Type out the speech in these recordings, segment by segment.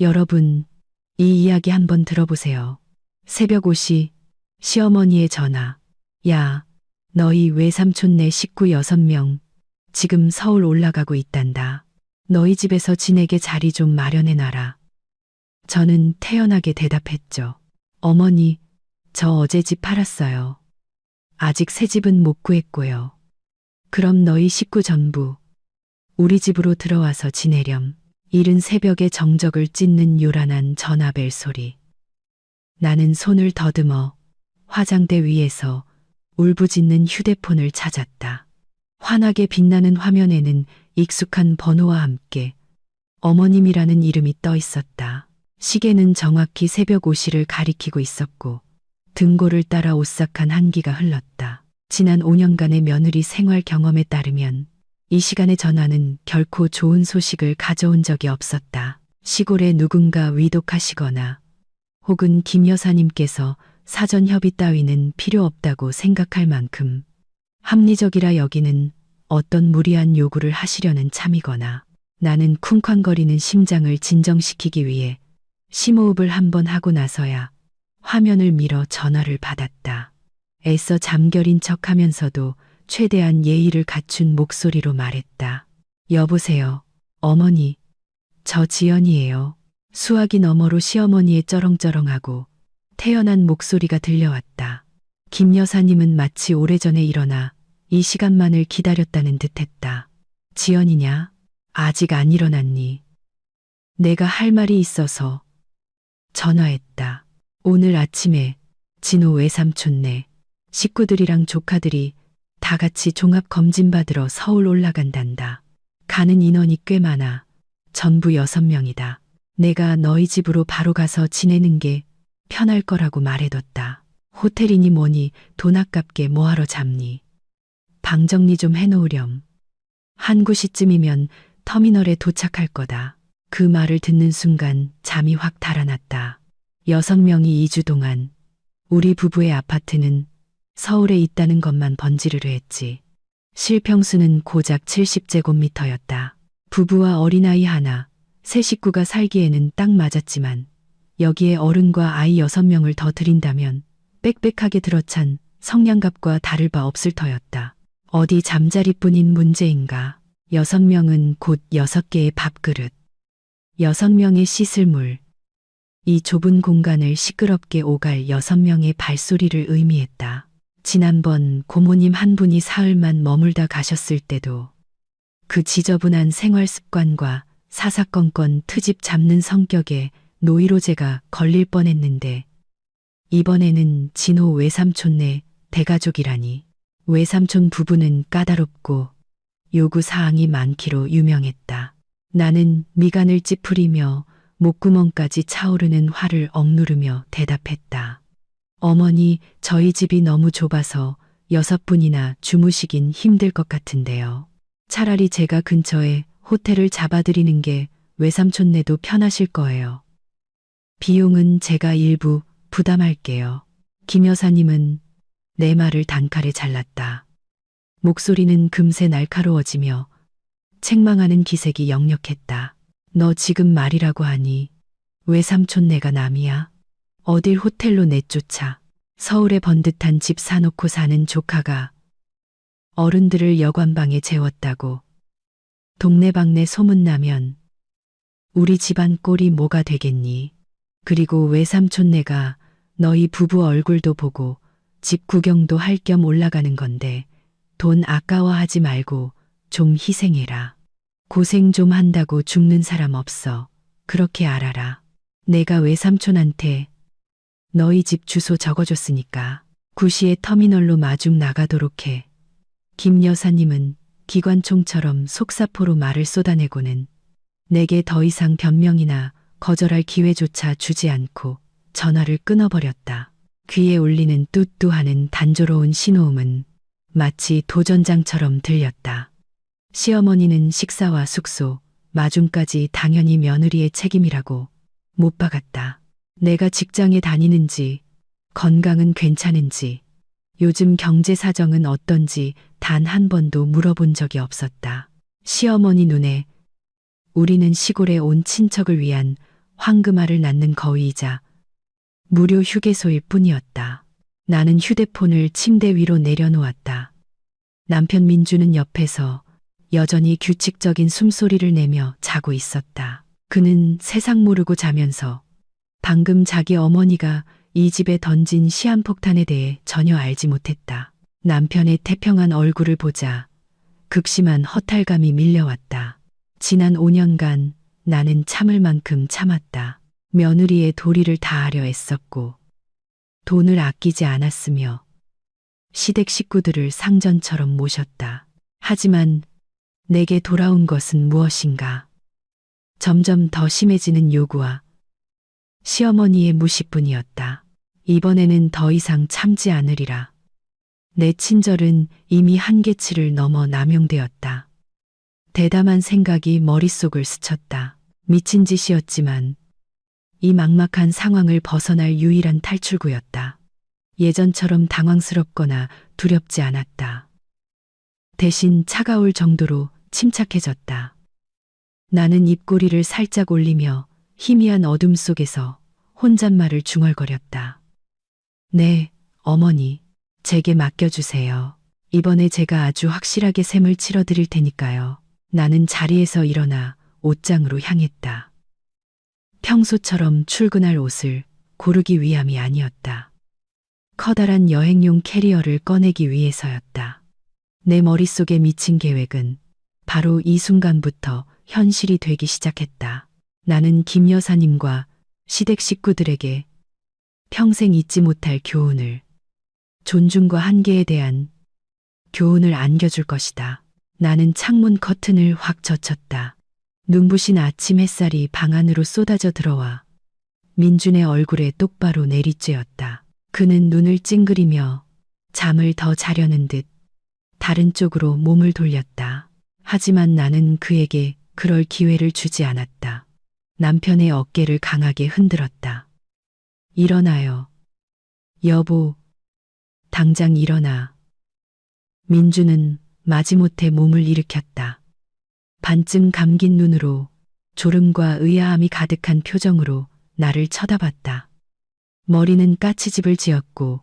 여러분, 이 이야기 한번 들어보세요. 새벽 5시 시어머니의 전화. 야, 너희 외삼촌네 식구 6명 지금 서울 올라가고 있단다. 너희 집에서 지내게 자리 좀 마련해놔라. 저는 태연하게 대답했죠. 어머니, 저 어제 집 팔았어요. 아직 새 집은 못 구했고요. 그럼 너희 식구 전부 우리 집으로 들어와서 지내렴. 이른 새벽에 정적을 찢는 요란한 전화벨 소리. 나는 손을 더듬어 화장대 위에서 울부짖는 휴대폰을 찾았다. 환하게 빛나는 화면에는 익숙한 번호와 함께 어머님이라는 이름이 떠 있었다. 시계는 정확히 새벽 5시를 가리키고 있었고 등골을 따라 오싹한 한기가 흘렀다. 지난 5년간의 며느리 생활 경험에 따르면 이 시간의 전화는 결코 좋은 소식을 가져온 적이 없었다. 시골에 누군가 위독하시거나 혹은 김 여사님께서 사전 협의 따위는 필요 없다고 생각할 만큼 합리적이라 여기는 어떤 무리한 요구를 하시려는 참이거나 나는 쿵쾅거리는 심장을 진정시키기 위해 심호흡을 한번 하고 나서야 화면을 밀어 전화를 받았다. 애써 잠결인 척하면서도 최대한 예의를 갖춘 목소리로 말했다. 여보세요, 어머니. 저 지연이에요. 수화기 너머로 시어머니의 쩌렁쩌렁하고 태연한 목소리가 들려왔다. 김 여사님은 마치 오래전에 일어나 이 시간만을 기다렸다는 듯했다. 지연이냐? 아직 안 일어났니? 내가 할 말이 있어서 전화했다. 오늘 아침에 진호 외삼촌네 식구들이랑 조카들이 다 같이 종합검진 받으러 서울 올라간단다. 가는 인원이 꽤 많아. 전부 6명이다. 내가 너희 집으로 바로 가서 지내는 게 편할 거라고 말해뒀다. 호텔이니 뭐니 돈 아깝게 뭐하러 잡니. 방 정리 좀 해놓으렴. 한 9시쯤이면 터미널에 도착할 거다. 그 말을 듣는 순간 잠이 확 달아났다. 6명이 2주 동안 우리 부부의 아파트는 서울에 있다는 것만 번지르르 했지. 실평수는 고작 70제곱미터였다. 부부와 어린아이 하나, 세 식구가 살기에는 딱 맞았지만 여기에 어른과 아이 6명을 더 들인다면 빽빽하게 들어찬 성냥갑과 다를 바 없을 터였다. 어디 잠자리뿐인 문제인가. 6명은 곧 6개의 밥그릇, 6명의 씻을 물. 이 좁은 공간을 시끄럽게 오갈 6명의 발소리를 의미했다. 지난번 고모님 한 분이 사흘만 머물다 가셨을 때도 그 지저분한 생활 습관과 사사건건 트집 잡는 성격에 노이로제가 걸릴 뻔했는데 이번에는 진호 외삼촌네 대가족이라니. 외삼촌 부부는 까다롭고 요구사항이 많기로 유명했다. 나는 미간을 찌푸리며 목구멍까지 차오르는 화를 억누르며 대답했다. 어머니, 저희 집이 너무 좁아서 6분이나 주무시긴 힘들 것 같은데요. 차라리 제가 근처에 호텔을 잡아드리는 게 외삼촌네도 편하실 거예요. 비용은 제가 일부 부담할게요. 김 여사님은 내 말을 단칼에 잘랐다. 목소리는 금세 날카로워지며 책망하는 기색이 역력했다. 너 지금 말이라고 하니 외삼촌네가 남이야? 어딜 호텔로 내쫓아. 서울에 번듯한 집 사놓고 사는 조카가 어른들을 여관방에 재웠다고 동네방네 소문나면 우리 집안 꼴이 뭐가 되겠니. 그리고 외삼촌네가 너희 부부 얼굴도 보고 집 구경도 할 겸 올라가는 건데 돈 아까워하지 말고 좀 희생해라. 고생 좀 한다고 죽는 사람 없어. 그렇게 알아라. 내가 외삼촌한테 너희 집 주소 적어줬으니까 9시에 터미널로 마중 나가도록 해. 김 여사님은 기관총처럼 속사포로 말을 쏟아내고는 내게 더 이상 변명이나 거절할 기회조차 주지 않고 전화를 끊어버렸다. 귀에 울리는 뚜뚜하는 단조로운 신호음은 마치 도전장처럼 들렸다. 시어머니는 식사와 숙소, 마중까지 당연히 며느리의 책임이라고 못 박았다. 내가 직장에 다니는지, 건강은 괜찮은지, 요즘 경제 사정은 어떤지 단 한 번도 물어본 적이 없었다. 시어머니 눈에 우리는 시골에 온 친척을 위한 황금알을 낳는 거위이자 무료 휴게소일 뿐이었다. 나는 휴대폰을 침대 위로 내려놓았다. 남편 민주는 옆에서 여전히 규칙적인 숨소리를 내며 자고 있었다. 그는 세상 모르고 자면서 방금 자기 어머니가 이 집에 던진 시한폭탄에 대해 전혀 알지 못했다. 남편의 태평한 얼굴을 보자 극심한 허탈감이 밀려왔다. 지난 5년간 나는 참을 만큼 참았다. 며느리의 도리를 다하려 애썼고 돈을 아끼지 않았으며 시댁 식구들을 상전처럼 모셨다. 하지만 내게 돌아온 것은 무엇인가? 점점 더 심해지는 요구와 시어머니의 무시뿐이었다. 이번에는 더 이상 참지 않으리라. 내 친절은 이미 한계치를 넘어 남용되었다. 대담한 생각이 머릿속을 스쳤다. 미친 짓이었지만 이 막막한 상황을 벗어날 유일한 탈출구였다. 예전처럼 당황스럽거나 두렵지 않았다. 대신 차가울 정도로 침착해졌다. 나는 입꼬리를 살짝 올리며 희미한 어둠 속에서 혼잣말을 중얼거렸다. 네, 어머니, 제게 맡겨주세요. 이번에 제가 아주 확실하게 셈을 치러드릴 테니까요. 나는 자리에서 일어나 옷장으로 향했다. 평소처럼 출근할 옷을 고르기 위함이 아니었다. 커다란 여행용 캐리어를 꺼내기 위해서였다. 내 머릿속에 미친 계획은 바로 이 순간부터 현실이 되기 시작했다. 나는 김 여사님과 시댁 식구들에게 평생 잊지 못할 교훈을, 존중과 한계에 대한 교훈을 안겨줄 것이다. 나는 창문 커튼을 확 젖혔다. 눈부신 아침 햇살이 방 안으로 쏟아져 들어와 민준의 얼굴에 똑바로 내리쬐었다. 그는 눈을 찡그리며 잠을 더 자려는 듯 다른 쪽으로 몸을 돌렸다. 하지만 나는 그에게 그럴 기회를 주지 않았다. 남편의 어깨를 강하게 흔들었다. 일어나요. 여보, 당장 일어나. 민주는 마지못해 몸을 일으켰다. 반쯤 감긴 눈으로 졸음과 의아함이 가득한 표정으로 나를 쳐다봤다. 머리는 까치집을 지었고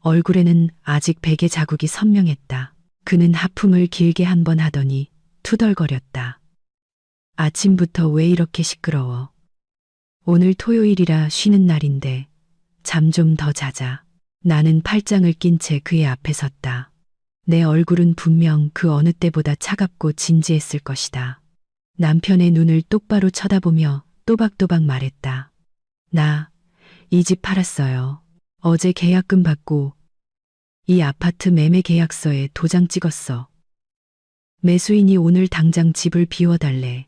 얼굴에는 아직 베개 자국이 선명했다. 그는 하품을 길게 한 번 하더니 투덜거렸다. 아침부터 왜 이렇게 시끄러워? 오늘 토요일이라 쉬는 날인데 잠 좀 더 자자. 나는 팔짱을 낀 채 그의 앞에 섰다. 내 얼굴은 분명 그 어느 때보다 차갑고 진지했을 것이다. 남편의 눈을 똑바로 쳐다보며 또박또박 말했다. 나 이 집 팔았어요. 어제 계약금 받고 이 아파트 매매 계약서에 도장 찍었어. 매수인이 오늘 당장 집을 비워달래.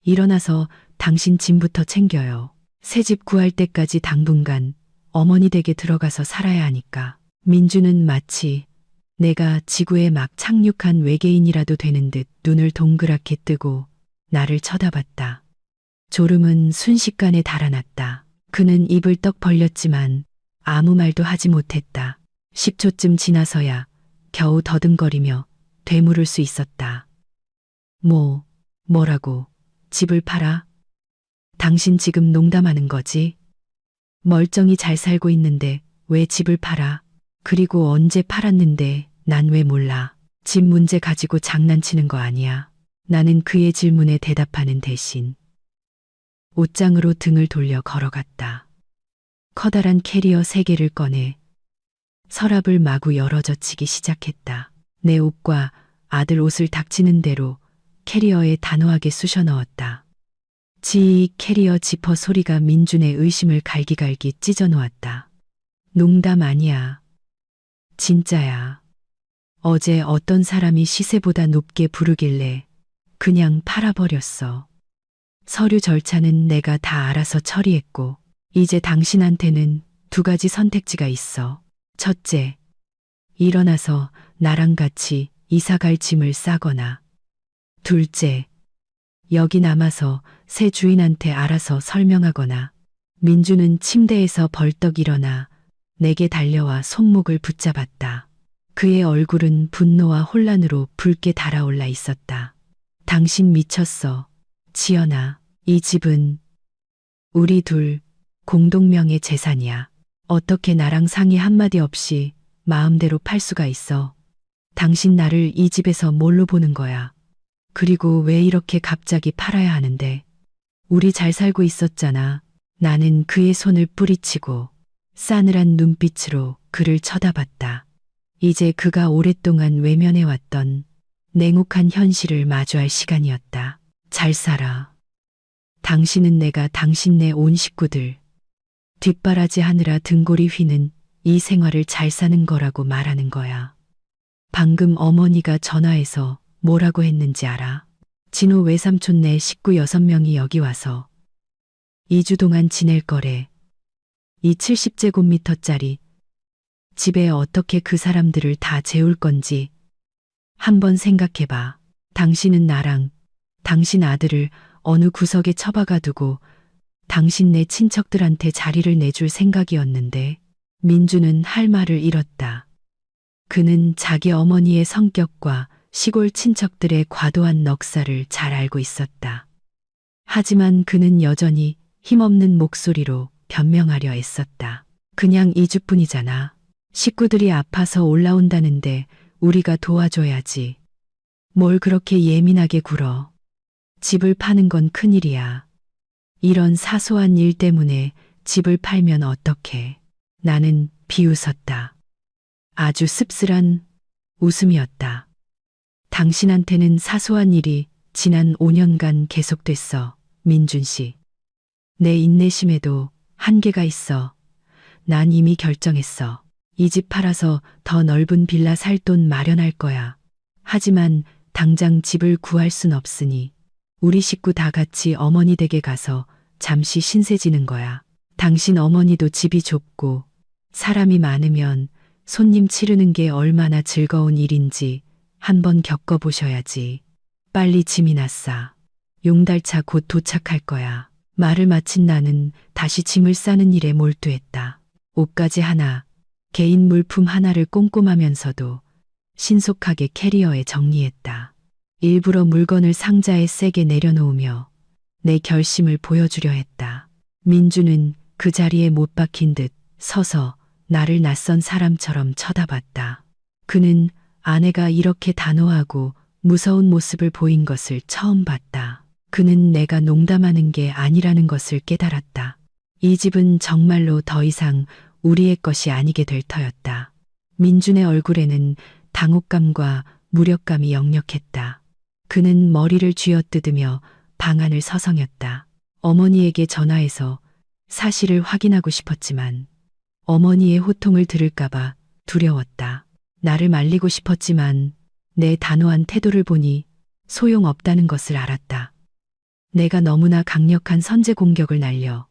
일어나서 당신 짐부터 챙겨요. 새 집 구할 때까지 당분간 어머니 댁에 들어가서 살아야 하니까. 민주는 마치 내가 지구에 막 착륙한 외계인이라도 되는 듯 눈을 동그랗게 뜨고 나를 쳐다봤다. 졸음은 순식간에 달아났다. 그는 입을 떡 벌렸지만 아무 말도 하지 못했다. 10초쯤 지나서야 겨우 더듬거리며 되물을 수 있었다. 뭐라고? 집을 팔아? 당신 지금 농담하는 거지? 멀쩡히 잘 살고 있는데 왜 집을 팔아? 그리고 언제 팔았는데 난 왜 몰라? 집 문제 가지고 장난치는 거 아니야. 나는 그의 질문에 대답하는 대신 옷장으로 등을 돌려 걸어갔다. 커다란 캐리어 3개를 꺼내 서랍을 마구 열어젖히기 시작했다. 내 옷과 아들 옷을 닥치는 대로 캐리어에 단호하게 쑤셔 넣었다. 지익 캐리어 지퍼 소리가 민준의 의심을 갈기갈기 찢어 놓았다. 농담 아니야. 진짜야. 어제 어떤 사람이 시세보다 높게 부르길래 그냥 팔아버렸어. 서류 절차는 내가 다 알아서 처리했고 이제 당신한테는 2가지 선택지가 있어. 첫째, 일어나서 나랑 같이 이사갈 짐을 싸거나 둘째, 여기 남아서 새 주인한테 알아서 설명하거나. 민주는 침대에서 벌떡 일어나 내게 달려와 손목을 붙잡았다. 그의 얼굴은 분노와 혼란으로 붉게 달아올라 있었다. 당신 미쳤어. 지연아, 이 집은 우리 둘 공동명의 재산이야. 어떻게 나랑 상의 한마디 없이 마음대로 팔 수가 있어. 당신 나를 이 집에서 뭘로 보는 거야. 그리고 왜 이렇게 갑자기 팔아야 하는데. 우리 잘 살고 있었잖아. 나는 그의 손을 뿌리치고 싸늘한 눈빛으로 그를 쳐다봤다. 이제 그가 오랫동안 외면해왔던 냉혹한 현실을 마주할 시간이었다. 잘 살아. 당신은 내가 당신네 온 식구들 뒷바라지 하느라 등골이 휘는 이 생활을 잘 사는 거라고 말하는 거야. 방금 어머니가 전화해서 뭐라고 했는지 알아? 진호 외삼촌네 식구 6명이 여기 와서 2주 동안 지낼 거래. 이 70제곱미터짜리 집에 어떻게 그 사람들을 다 재울 건지 한번 생각해봐. 당신은 나랑 당신 아들을 어느 구석에 처박아 두고 당신네 친척들한테 자리를 내줄 생각이었는데. 민주는 할 말을 잃었다. 그는 자기 어머니의 성격과 시골 친척들의 과도한 넉살을 잘 알고 있었다. 하지만 그는 여전히 힘없는 목소리로 변명하려 애썼다. 그냥 2주뿐이잖아. 식구들이 아파서 올라온다는데 우리가 도와줘야지. 뭘 그렇게 예민하게 굴어. 집을 파는 건 큰일이야. 이런 사소한 일 때문에 집을 팔면 어떡해. 나는 비웃었다. 아주 씁쓸한 웃음이었다. 당신한테는 사소한 일이 지난 5년간 계속됐어, 민준 씨. 내 인내심에도 한계가 있어. 난 이미 결정했어. 이 집 팔아서 더 넓은 빌라 살 돈 마련할 거야. 하지만 당장 집을 구할 순 없으니 우리 식구 다 같이 어머니 댁에 가서 잠시 신세 지는 거야. 당신 어머니도 집이 좁고 사람이 많으면 손님 치르는 게 얼마나 즐거운 일인지 한번 겪어보셔야지. 빨리 짐이나 싸. 용달차 곧 도착할 거야. 말을 마친 나는 다시 짐을 싸는 일에 몰두했다. 옷가지 하나, 개인 물품 하나를 꼼꼼하면서도 신속하게 캐리어에 정리했다. 일부러 물건을 상자에 세게 내려놓으며 내 결심을 보여주려 했다. 민주는 그 자리에 못 박힌 듯 서서 나를 낯선 사람처럼 쳐다봤다. 그는 아내가 이렇게 단호하고 무서운 모습을 보인 것을 처음 봤다. 그는 내가 농담하는 게 아니라는 것을 깨달았다. 이 집은 정말로 더 이상 우리의 것이 아니게 될 터였다. 민준의 얼굴에는 당혹감과 무력감이 역력했다. 그는 머리를 쥐어뜯으며 방안을 서성였다. 어머니에게 전화해서 사실을 확인하고 싶었지만 어머니의 호통을 들을까봐 두려웠다. 나를 말리고 싶었지만 내 단호한 태도를 보니 소용없다는 것을 알았다. 내가 너무나 강력한 선제 공격을 날려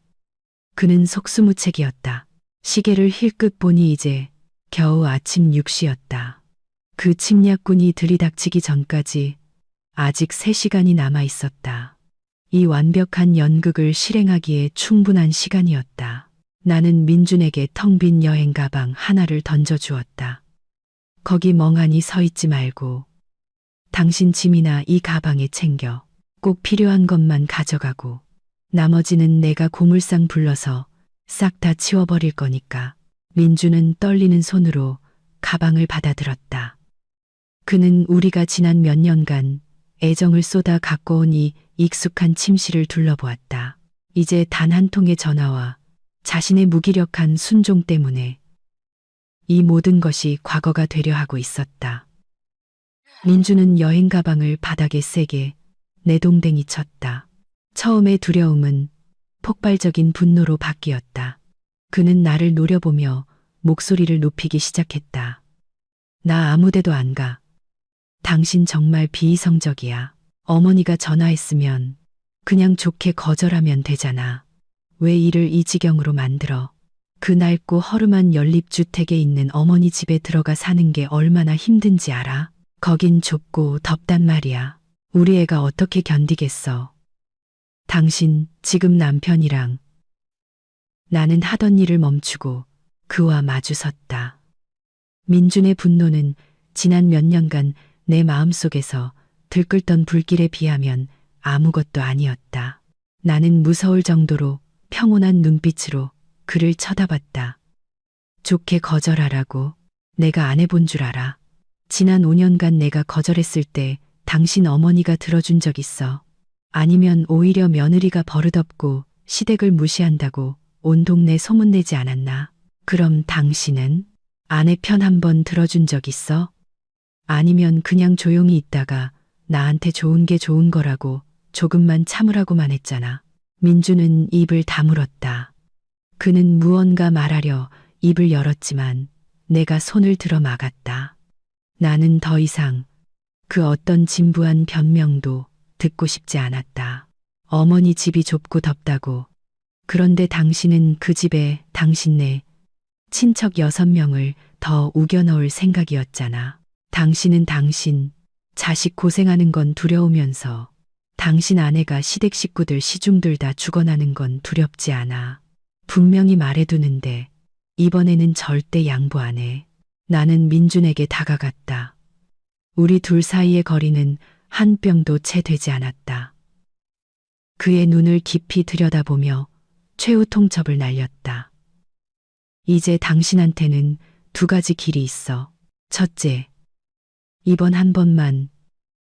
그는 속수무책이었다. 시계를 힐끗 보니 이제 겨우 아침 6시였다. 그 침략군이 들이닥치기 전까지 아직 3시간이 남아 있었다. 이 완벽한 연극을 실행하기에 충분한 시간이었다. 나는 민준에게 텅 빈 여행 가방 하나를 던져주었다. 거기 멍하니 서 있지 말고 당신 짐이나 이 가방에 챙겨 꼭 필요한 것만 가져가고 나머지는 내가 고물상 불러서 싹 다 치워버릴 거니까. 민주는 떨리는 손으로 가방을 받아들었다. 그는 우리가 지난 몇 년간 애정을 쏟아 갖고 온 이 익숙한 침실을 둘러보았다. 이제 단 한 통의 전화와 자신의 무기력한 순종 때문에 이 모든 것이 과거가 되려 하고 있었다. 민주는 여행 가방을 바닥에 세게 내동댕이 쳤다. 처음의 두려움은 폭발적인 분노로 바뀌었다. 그는 나를 노려보며 목소리를 높이기 시작했다. 나 아무데도 안 가. 당신 정말 비이성적이야. 어머니가 전화했으면 그냥 좋게 거절하면 되잖아. 왜 일을 이 지경으로 만들어? 그 낡고 허름한 연립주택에 있는 어머니 집에 들어가 사는 게 얼마나 힘든지 알아? 거긴 좁고 덥단 말이야. 우리 애가 어떻게 견디겠어? 당신 지금 남편이랑. 나는 하던 일을 멈추고 그와 마주 섰다. 민준의 분노는 지난 몇 년간 내 마음속에서 들끓던 불길에 비하면 아무것도 아니었다. 나는 무서울 정도로 평온한 눈빛으로 그를 쳐다봤다. 좋게 거절하라고. 내가 안 해본 줄 알아. 지난 5년간 내가 거절했을 때 당신 어머니가 들어준 적 있어. 아니면 오히려 며느리가 버릇없고 시댁을 무시한다고 온 동네 소문내지 않았나? 그럼 당신은 아내 편 한 번 들어준 적 있어? 아니면 그냥 조용히 있다가 나한테 좋은 게 좋은 거라고 조금만 참으라고만 했잖아. 민주는 입을 다물었다. 그는 무언가 말하려 입을 열었지만 내가 손을 들어 막았다. 나는 더 이상 그 어떤 진부한 변명도 듣고 싶지 않았다. 어머니 집이 좁고 덥다고. 그런데 당신은 그 집에 당신네 친척 6명을 더 우겨 넣을 생각이었잖아. 당신은 당신 자식 고생하는 건 두려우면서 당신 아내가 시댁 식구들 시중들 다 죽어나는 건 두렵지 않아. 분명히 말해두는데 이번에는 절대 양보 안 해. 나는 민준에게 다가갔다. 우리 둘 사이의 거리는 한 뼘도 채 되지 않았다. 그의 눈을 깊이 들여다보며 최후 통첩을 날렸다. 이제 당신한테는 2가지 길이 있어. 첫째, 이번 한 번만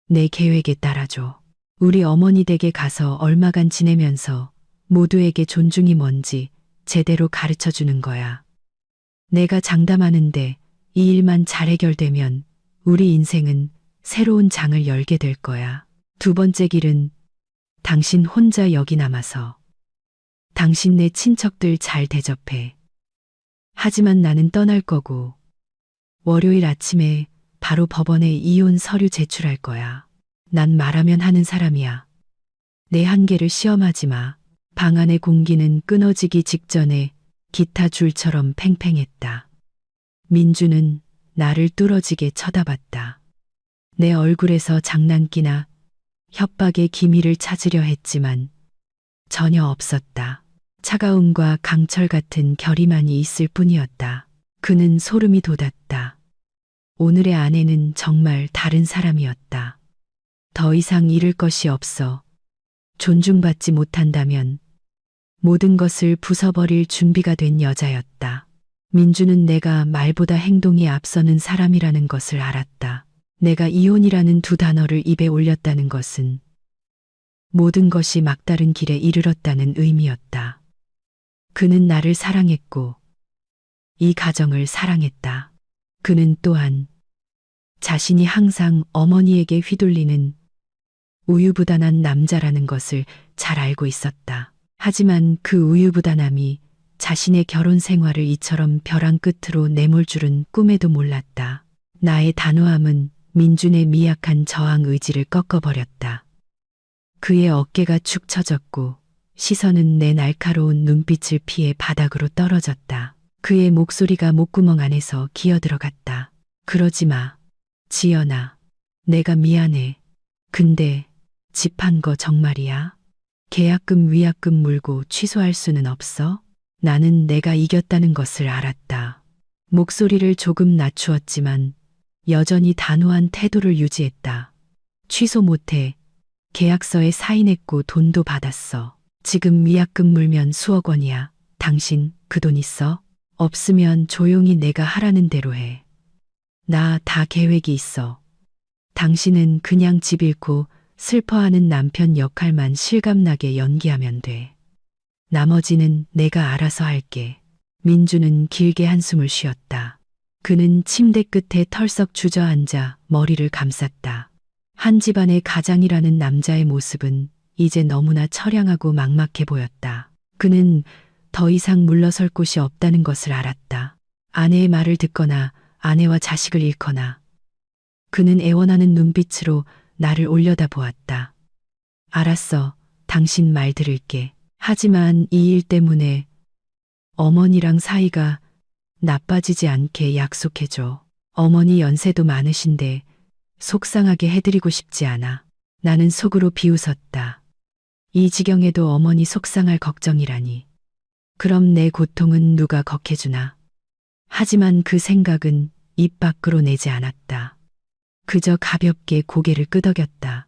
내 계획에 따라줘. 우리 어머니 댁에 가서 얼마간 지내면서 모두에게 존중이 뭔지 제대로 가르쳐 주는 거야. 내가 장담하는데 이 일만 잘 해결되면 우리 인생은 새로운 장을 열게 될 거야. 2번째 길은 당신 혼자 여기 남아서 당신네 친척들 잘 대접해. 하지만 나는 떠날 거고 월요일 아침에 바로 법원에 이혼 서류 제출할 거야. 난 말하면 하는 사람이야. 내 한계를 시험하지 마. 방 안의 공기는 끊어지기 직전에 기타 줄처럼 팽팽했다. 민주는 나를 뚫어지게 쳐다봤다. 내 얼굴에서 장난기나 협박의 기미를 찾으려 했지만 전혀 없었다. 차가움과 강철 같은 결의만이 있을 뿐이었다. 그는 소름이 돋았다. 오늘의 아내는 정말 다른 사람이었다. 더 이상 잃을 것이 없어 존중받지 못한다면 모든 것을 부숴버릴 준비가 된 여자였다. 민주는 내가 말보다 행동이 앞서는 사람이라는 것을 알았다. 내가 이혼이라는 2단어를 입에 올렸다는 것은 모든 것이 막다른 길에 이르렀다는 의미였다. 그는 나를 사랑했고 이 가정을 사랑했다. 그는 또한 자신이 항상 어머니에게 휘둘리는 우유부단한 남자라는 것을 잘 알고 있었다. 하지만 그 우유부단함이 자신의 결혼 생활을 이처럼 벼랑 끝으로 내몰 줄은 꿈에도 몰랐다. 나의 단호함은 민준의 미약한 저항 의지를 꺾어버렸다. 그의 어깨가 축 처졌고 시선은 내 날카로운 눈빛을 피해 바닥으로 떨어졌다. 그의 목소리가 목구멍 안에서 기어들어갔다. 그러지 마. 지연아. 내가 미안해. 근데 집 한 거 정말이야? 계약금 위약금 물고 취소할 수는 없어? 나는 내가 이겼다는 것을 알았다. 목소리를 조금 낮추었지만 여전히 단호한 태도를 유지했다. 취소 못해. 계약서에 사인했고 돈도 받았어. 지금 위약금 물면 수억 원이야. 당신 그 돈 있어? 없으면 조용히 내가 하라는 대로 해. 나 다 계획이 있어. 당신은 그냥 집 잃고 슬퍼하는 남편 역할만 실감나게 연기하면 돼. 나머지는 내가 알아서 할게. 민주는 길게 한숨을 쉬었다. 그는 침대 끝에 털썩 주저앉아 머리를 감쌌다. 한 집안의 가장이라는 남자의 모습은 이제 너무나 처량하고 막막해 보였다. 그는 더 이상 물러설 곳이 없다는 것을 알았다. 아내의 말을 듣거나 아내와 자식을 잃거나. 그는 애원하는 눈빛으로 나를 올려다 보았다. 알았어. 당신 말 들을게. 하지만 이 일 때문에 어머니랑 사이가 나빠지지 않게 약속해줘. 어머니 연세도 많으신데 속상하게 해드리고 싶지 않아. 나는 속으로 비웃었다. 이 지경에도 어머니 속상할 걱정이라니. 그럼 내 고통은 누가 걷해주나. 하지만 그 생각은 입 밖으로 내지 않았다. 그저 가볍게 고개를 끄덕였다.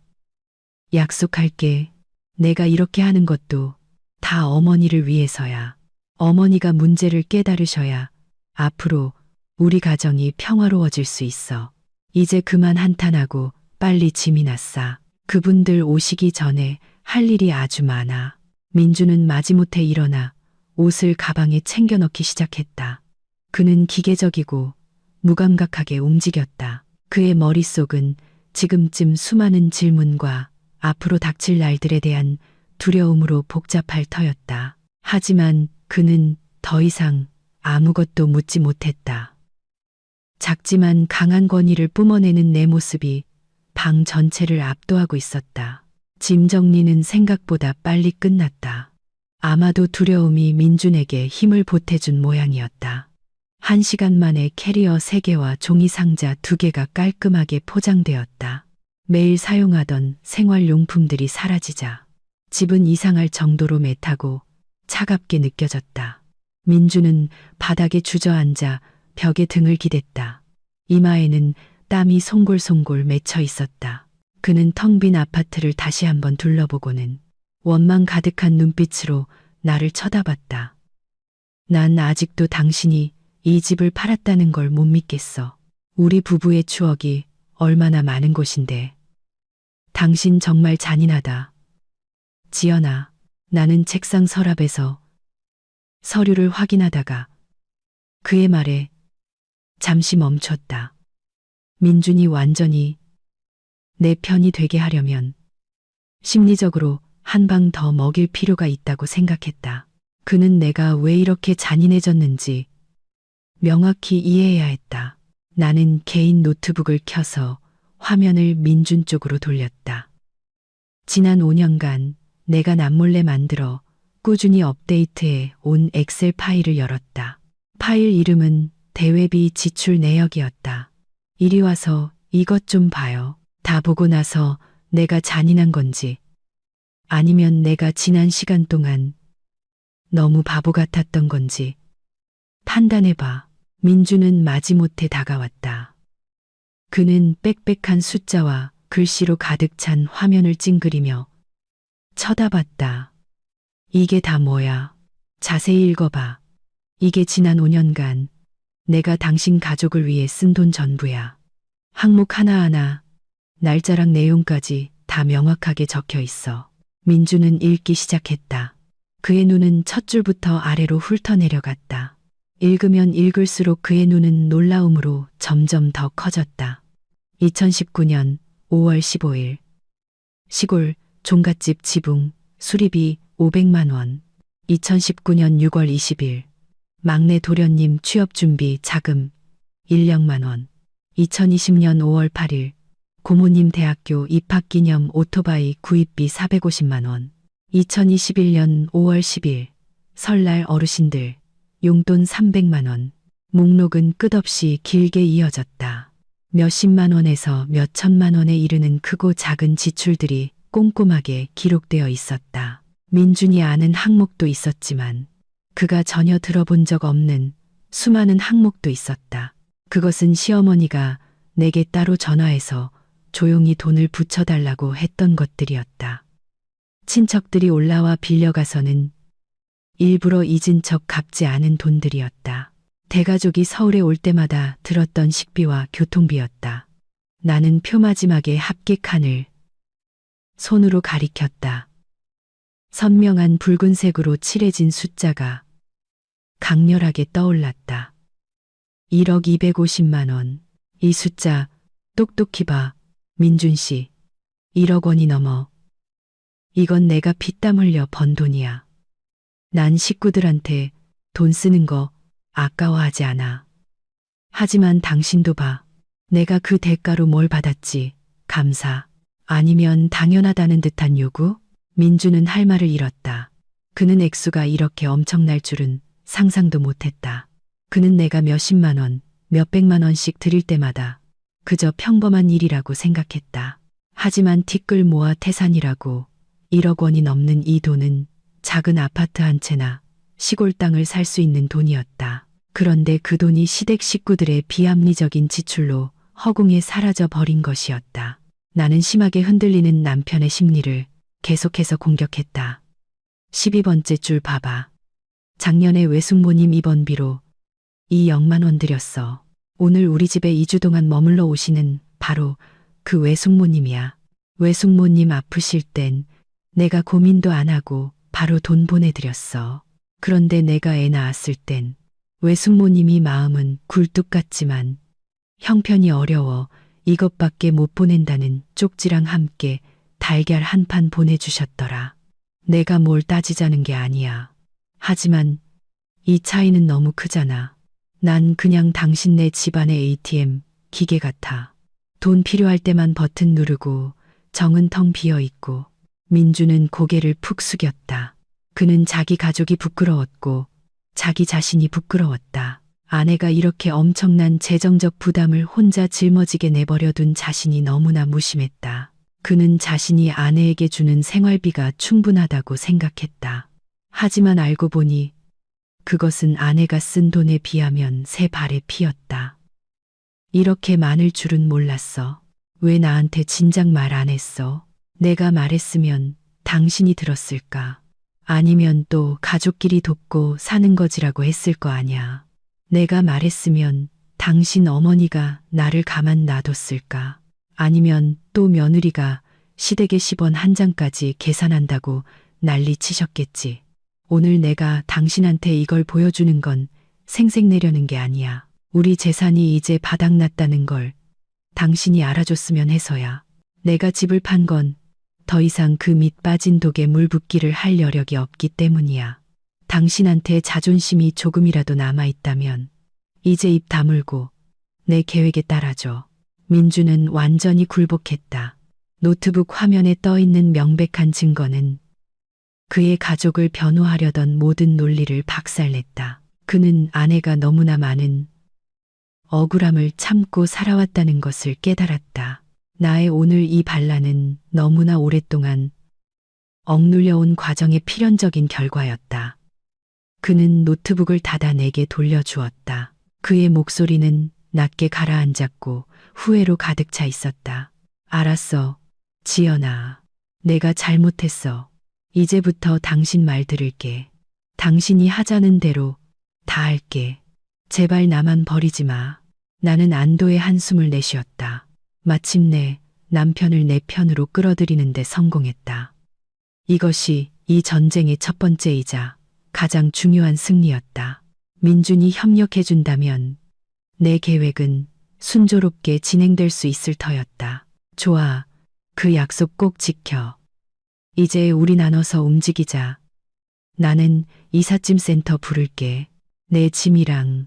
약속할게. 내가 이렇게 하는 것도 다 어머니를 위해서야. 어머니가 문제를 깨달으셔야 앞으로 우리 가정이 평화로워질 수 있어. 이제 그만 한탄하고 빨리 짐이나 싸. 그분들 오시기 전에 할 일이 아주 많아. 민주는 마지못해 일어나 옷을 가방에 챙겨 넣기 시작했다. 그는 기계적이고 무감각하게 움직였다. 그의 머릿속은 지금쯤 수많은 질문과 앞으로 닥칠 날들에 대한 두려움으로 복잡할 터였다. 하지만 그는 더 이상 아무것도 묻지 못했다. 작지만 강한 권위를 뿜어내는 내 모습이 방 전체를 압도하고 있었다. 짐 정리는 생각보다 빨리 끝났다. 아마도 두려움이 민준에게 힘을 보태준 모양이었다. 1시간 만에 캐리어 3개와 종이 상자 2개가 깔끔하게 포장되었다. 매일 사용하던 생활용품들이 사라지자 집은 이상할 정도로 매타고 차갑게 느껴졌다. 민주는 바닥에 주저앉아 벽에 등을 기댔다. 이마에는 땀이 송골송골 맺혀 있었다. 그는 텅 빈 아파트를 다시 한번 둘러보고는 원망 가득한 눈빛으로 나를 쳐다봤다. 난 아직도 당신이 이 집을 팔았다는 걸 못 믿겠어. 우리 부부의 추억이 얼마나 많은 곳인데. 당신 정말 잔인하다. 지연아, 나는 책상 서랍에서 서류를 확인하다가 그의 말에 잠시 멈췄다. 민준이 완전히 내 편이 되게 하려면 심리적으로 한 방 더 먹일 필요가 있다고 생각했다. 그는 내가 왜 이렇게 잔인해졌는지 명확히 이해해야 했다. 나는 개인 노트북을 켜서 화면을 민준 쪽으로 돌렸다. 지난 5년간 내가 남몰래 만들어 꾸준히 업데이트해 온 엑셀 파일을 열었다. 파일 이름은 대외비 지출 내역이었다. 이리 와서 이것 좀 봐요. 다 보고 나서 내가 잔인한 건지 아니면 내가 지난 시간 동안 너무 바보 같았던 건지 판단해봐. 민주는 마지못해 다가왔다. 그는 빽빽한 숫자와 글씨로 가득 찬 화면을 찡그리며 쳐다봤다. 이게 다 뭐야? 자세히 읽어봐. 이게 지난 5년간 내가 당신 가족을 위해 쓴 돈 전부야. 항목 하나하나, 날짜랑 내용까지 다 명확하게 적혀 있어. 민주는 읽기 시작했다. 그의 눈은 첫 줄부터 아래로 훑어내려갔다. 읽으면 읽을수록 그의 눈은 놀라움으로 점점 더 커졌다. 2019년 5월 15일 시골 종갓집 지붕 수리비 500만 원. 2019년 6월 20일 막내 도련님 취업준비 자금 1력만 원. 2020년 5월 8일 고모님 대학교 입학기념 오토바이 구입비 450만 원. 2021년 5월 10일 설날 어르신들 용돈 300만 원. 목록은 끝없이 길게 이어졌다. 몇십만 원에서 몇천만 원에 이르는 크고 작은 지출들이 꼼꼼하게 기록되어 있었다. 민준이 아는 항목도 있었지만 그가 전혀 들어본 적 없는 수많은 항목도 있었다. 그것은 시어머니가 내게 따로 전화해서 조용히 돈을 붙여달라고 했던 것들이었다. 친척들이 올라와 빌려가서는 일부러 잊은 척 갚지 않은 돈들이었다. 대가족이 서울에 올 때마다 들었던 식비와 교통비였다. 나는 표마지막에 합계 칸을 손으로 가리켰다. 선명한 붉은색으로 칠해진 숫자가 강렬하게 떠올랐다. 1억 250만 원. 이 숫자 똑똑히 봐. 민준 씨. 1억 원이 넘어. 이건 내가 피땀 흘려 번 돈이야. 난 식구들한테 돈 쓰는 거 아까워하지 않아. 하지만 당신도 봐. 내가 그 대가로 뭘 받았지. 감사. 아니면 당연하다는 듯한 요구? 민주는 할 말을 잃었다. 그는 액수가 이렇게 엄청날 줄은 상상도 못했다. 그는 내가 몇십만 원, 몇백만 원씩 드릴 때마다 그저 평범한 일이라고 생각했다. 하지만 티끌 모아 태산이라고 1억 원이 넘는 이 돈은 작은 아파트 한 채나 시골 땅을 살 수 있는 돈이었다. 그런데 그 돈이 시댁 식구들의 비합리적인 지출로 허공에 사라져 버린 것이었다. 나는 심하게 흔들리는 남편의 심리를 계속해서 공격했다. 12번째 줄 봐봐. 작년에 외숙모님 입원비로 이 0만 원 들였어. 오늘 우리 집에 2주 동안 머물러 오시는 바로 그 외숙모님이야. 외숙모님 아프실 땐 내가 고민도 안 하고 바로 돈 보내드렸어. 그런데 내가 애 낳았을 땐 외숙모님이 마음은 굴뚝 같지만 형편이 어려워 이것밖에 못 보낸다는 쪽지랑 함께 달걀 한 판 보내주셨더라. 내가 뭘 따지자는 게 아니야. 하지만 이 차이는 너무 크잖아. 난 그냥 당신네 집안의 ATM 기계 같아. 돈 필요할 때만 버튼 누르고 정은 텅 비어 있고. 민주는 고개를 푹 숙였다. 그는 자기 가족이 부끄러웠고 자기 자신이 부끄러웠다. 아내가 이렇게 엄청난 재정적 부담을 혼자 짊어지게 내버려둔 자신이 너무나 무심했다. 그는 자신이 아내에게 주는 생활비가 충분하다고 생각했다. 하지만 알고 보니 그것은 아내가 쓴 돈에 비하면 새 발의 피였다. 이렇게 많을 줄은 몰랐어. 왜 나한테 진작 말 안 했어? 내가 말했으면 당신이 들었을까? 아니면 또 가족끼리 돕고 사는 거지라고 했을 거 아냐. 내가 말했으면 당신 어머니가 나를 가만 놔뒀을까? 아니면 또 며느리가 시댁의 10원 한 장까지 계산한다고 난리 치셨겠지. 오늘 내가 당신한테 이걸 보여주는 건 생색내려는 게 아니야. 우리 재산이 이제 바닥났다는 걸 당신이 알아줬으면 해서야. 내가 집을 판 건 더 이상 그 밑 빠진 독에 물 붓기를 할 여력이 없기 때문이야. 당신한테 자존심이 조금이라도 남아있다면 이제 입 다물고 내 계획에 따라줘. 민주는 완전히 굴복했다. 노트북 화면에 떠있는 명백한 증거는 그의 가족을 변호하려던 모든 논리를 박살냈다. 그는 아내가 너무나 많은 억울함을 참고 살아왔다는 것을 깨달았다. 나의 오늘 이 반란은 너무나 오랫동안 억눌려온 과정의 필연적인 결과였다. 그는 노트북을 닫아 내게 돌려주었다. 그의 목소리는 낮게 가라앉았고 후회로 가득 차 있었다. 알았어, 지연아. 내가 잘못했어. 이제부터 당신 말 들을게. 당신이 하자는 대로 다 할게. 제발 나만 버리지 마. 나는 안도의 한숨을 내쉬었다. 마침내 남편을 내 편으로 끌어들이는 데 성공했다. 이것이 이 전쟁의 첫 번째이자 가장 중요한 승리였다. 민준이 협력해준다면 내 계획은 순조롭게 진행될 수 있을 터였다. 좋아. 그 약속 꼭 지켜. 이제 우리 나눠서 움직이자. 나는 이삿짐 센터 부를게. 내 짐이랑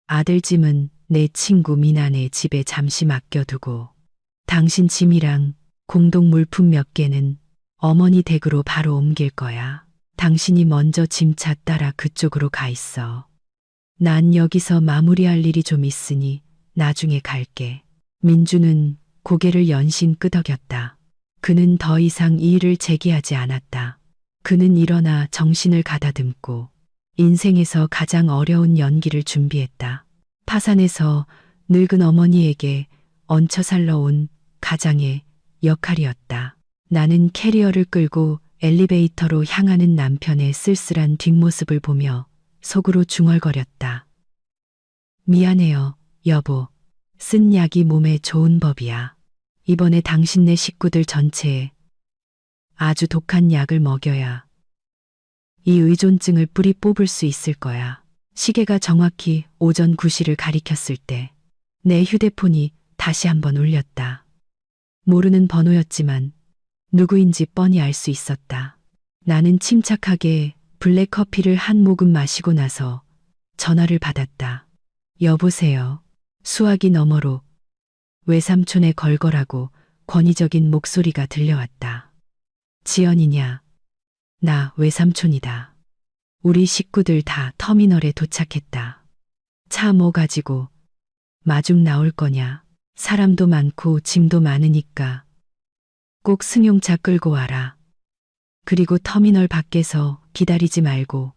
아들 짐은 내 친구 미나네 집에 잠시 맡겨두고 당신 짐이랑 공동 물품 몇 개는 어머니 댁으로 바로 옮길 거야. 당신이 먼저 짐차 따라 그쪽으로 가 있어. 난 여기서 마무리할 일이 좀 있으니 나중에 갈게. 민주는 고개를 연신 끄덕였다. 그는 더 이상 이 일을 제기하지 않았다. 그는 일어나 정신을 가다듬고 인생에서 가장 어려운 연기를 준비했다. 파산에서 늙은 어머니에게 얹혀 살러온 가장의 역할이었다. 나는 캐리어를 끌고 엘리베이터로 향하는 남편의 쓸쓸한 뒷모습을 보며 속으로 중얼거렸다. 미안해요, 여보. 쓴 약이 몸에 좋은 법이야. 이번에 당신네 식구들 전체에 아주 독한 약을 먹여야 이 의존증을 뿌리 뽑을 수 있을 거야. 시계가 정확히 오전 9시를 가리켰을 때 내 휴대폰이 다시 한번 울렸다. 모르는 번호였지만 누구인지 뻔히 알 수 있었다. 나는 침착하게 블랙커피를 한 모금 마시고 나서 전화를 받았다. 여보세요. 수화기 너머로 외삼촌의 걸걸하고 권위적인 목소리가 들려왔다. 지연이냐? 나 외삼촌이다. 우리 식구들 다 터미널에 도착했다. 차 뭐 가지고 마중 나올 거냐? 사람도 많고 짐도 많으니까 꼭 승용차 끌고 와라. 그리고 터미널 밖에서 기다리지 말고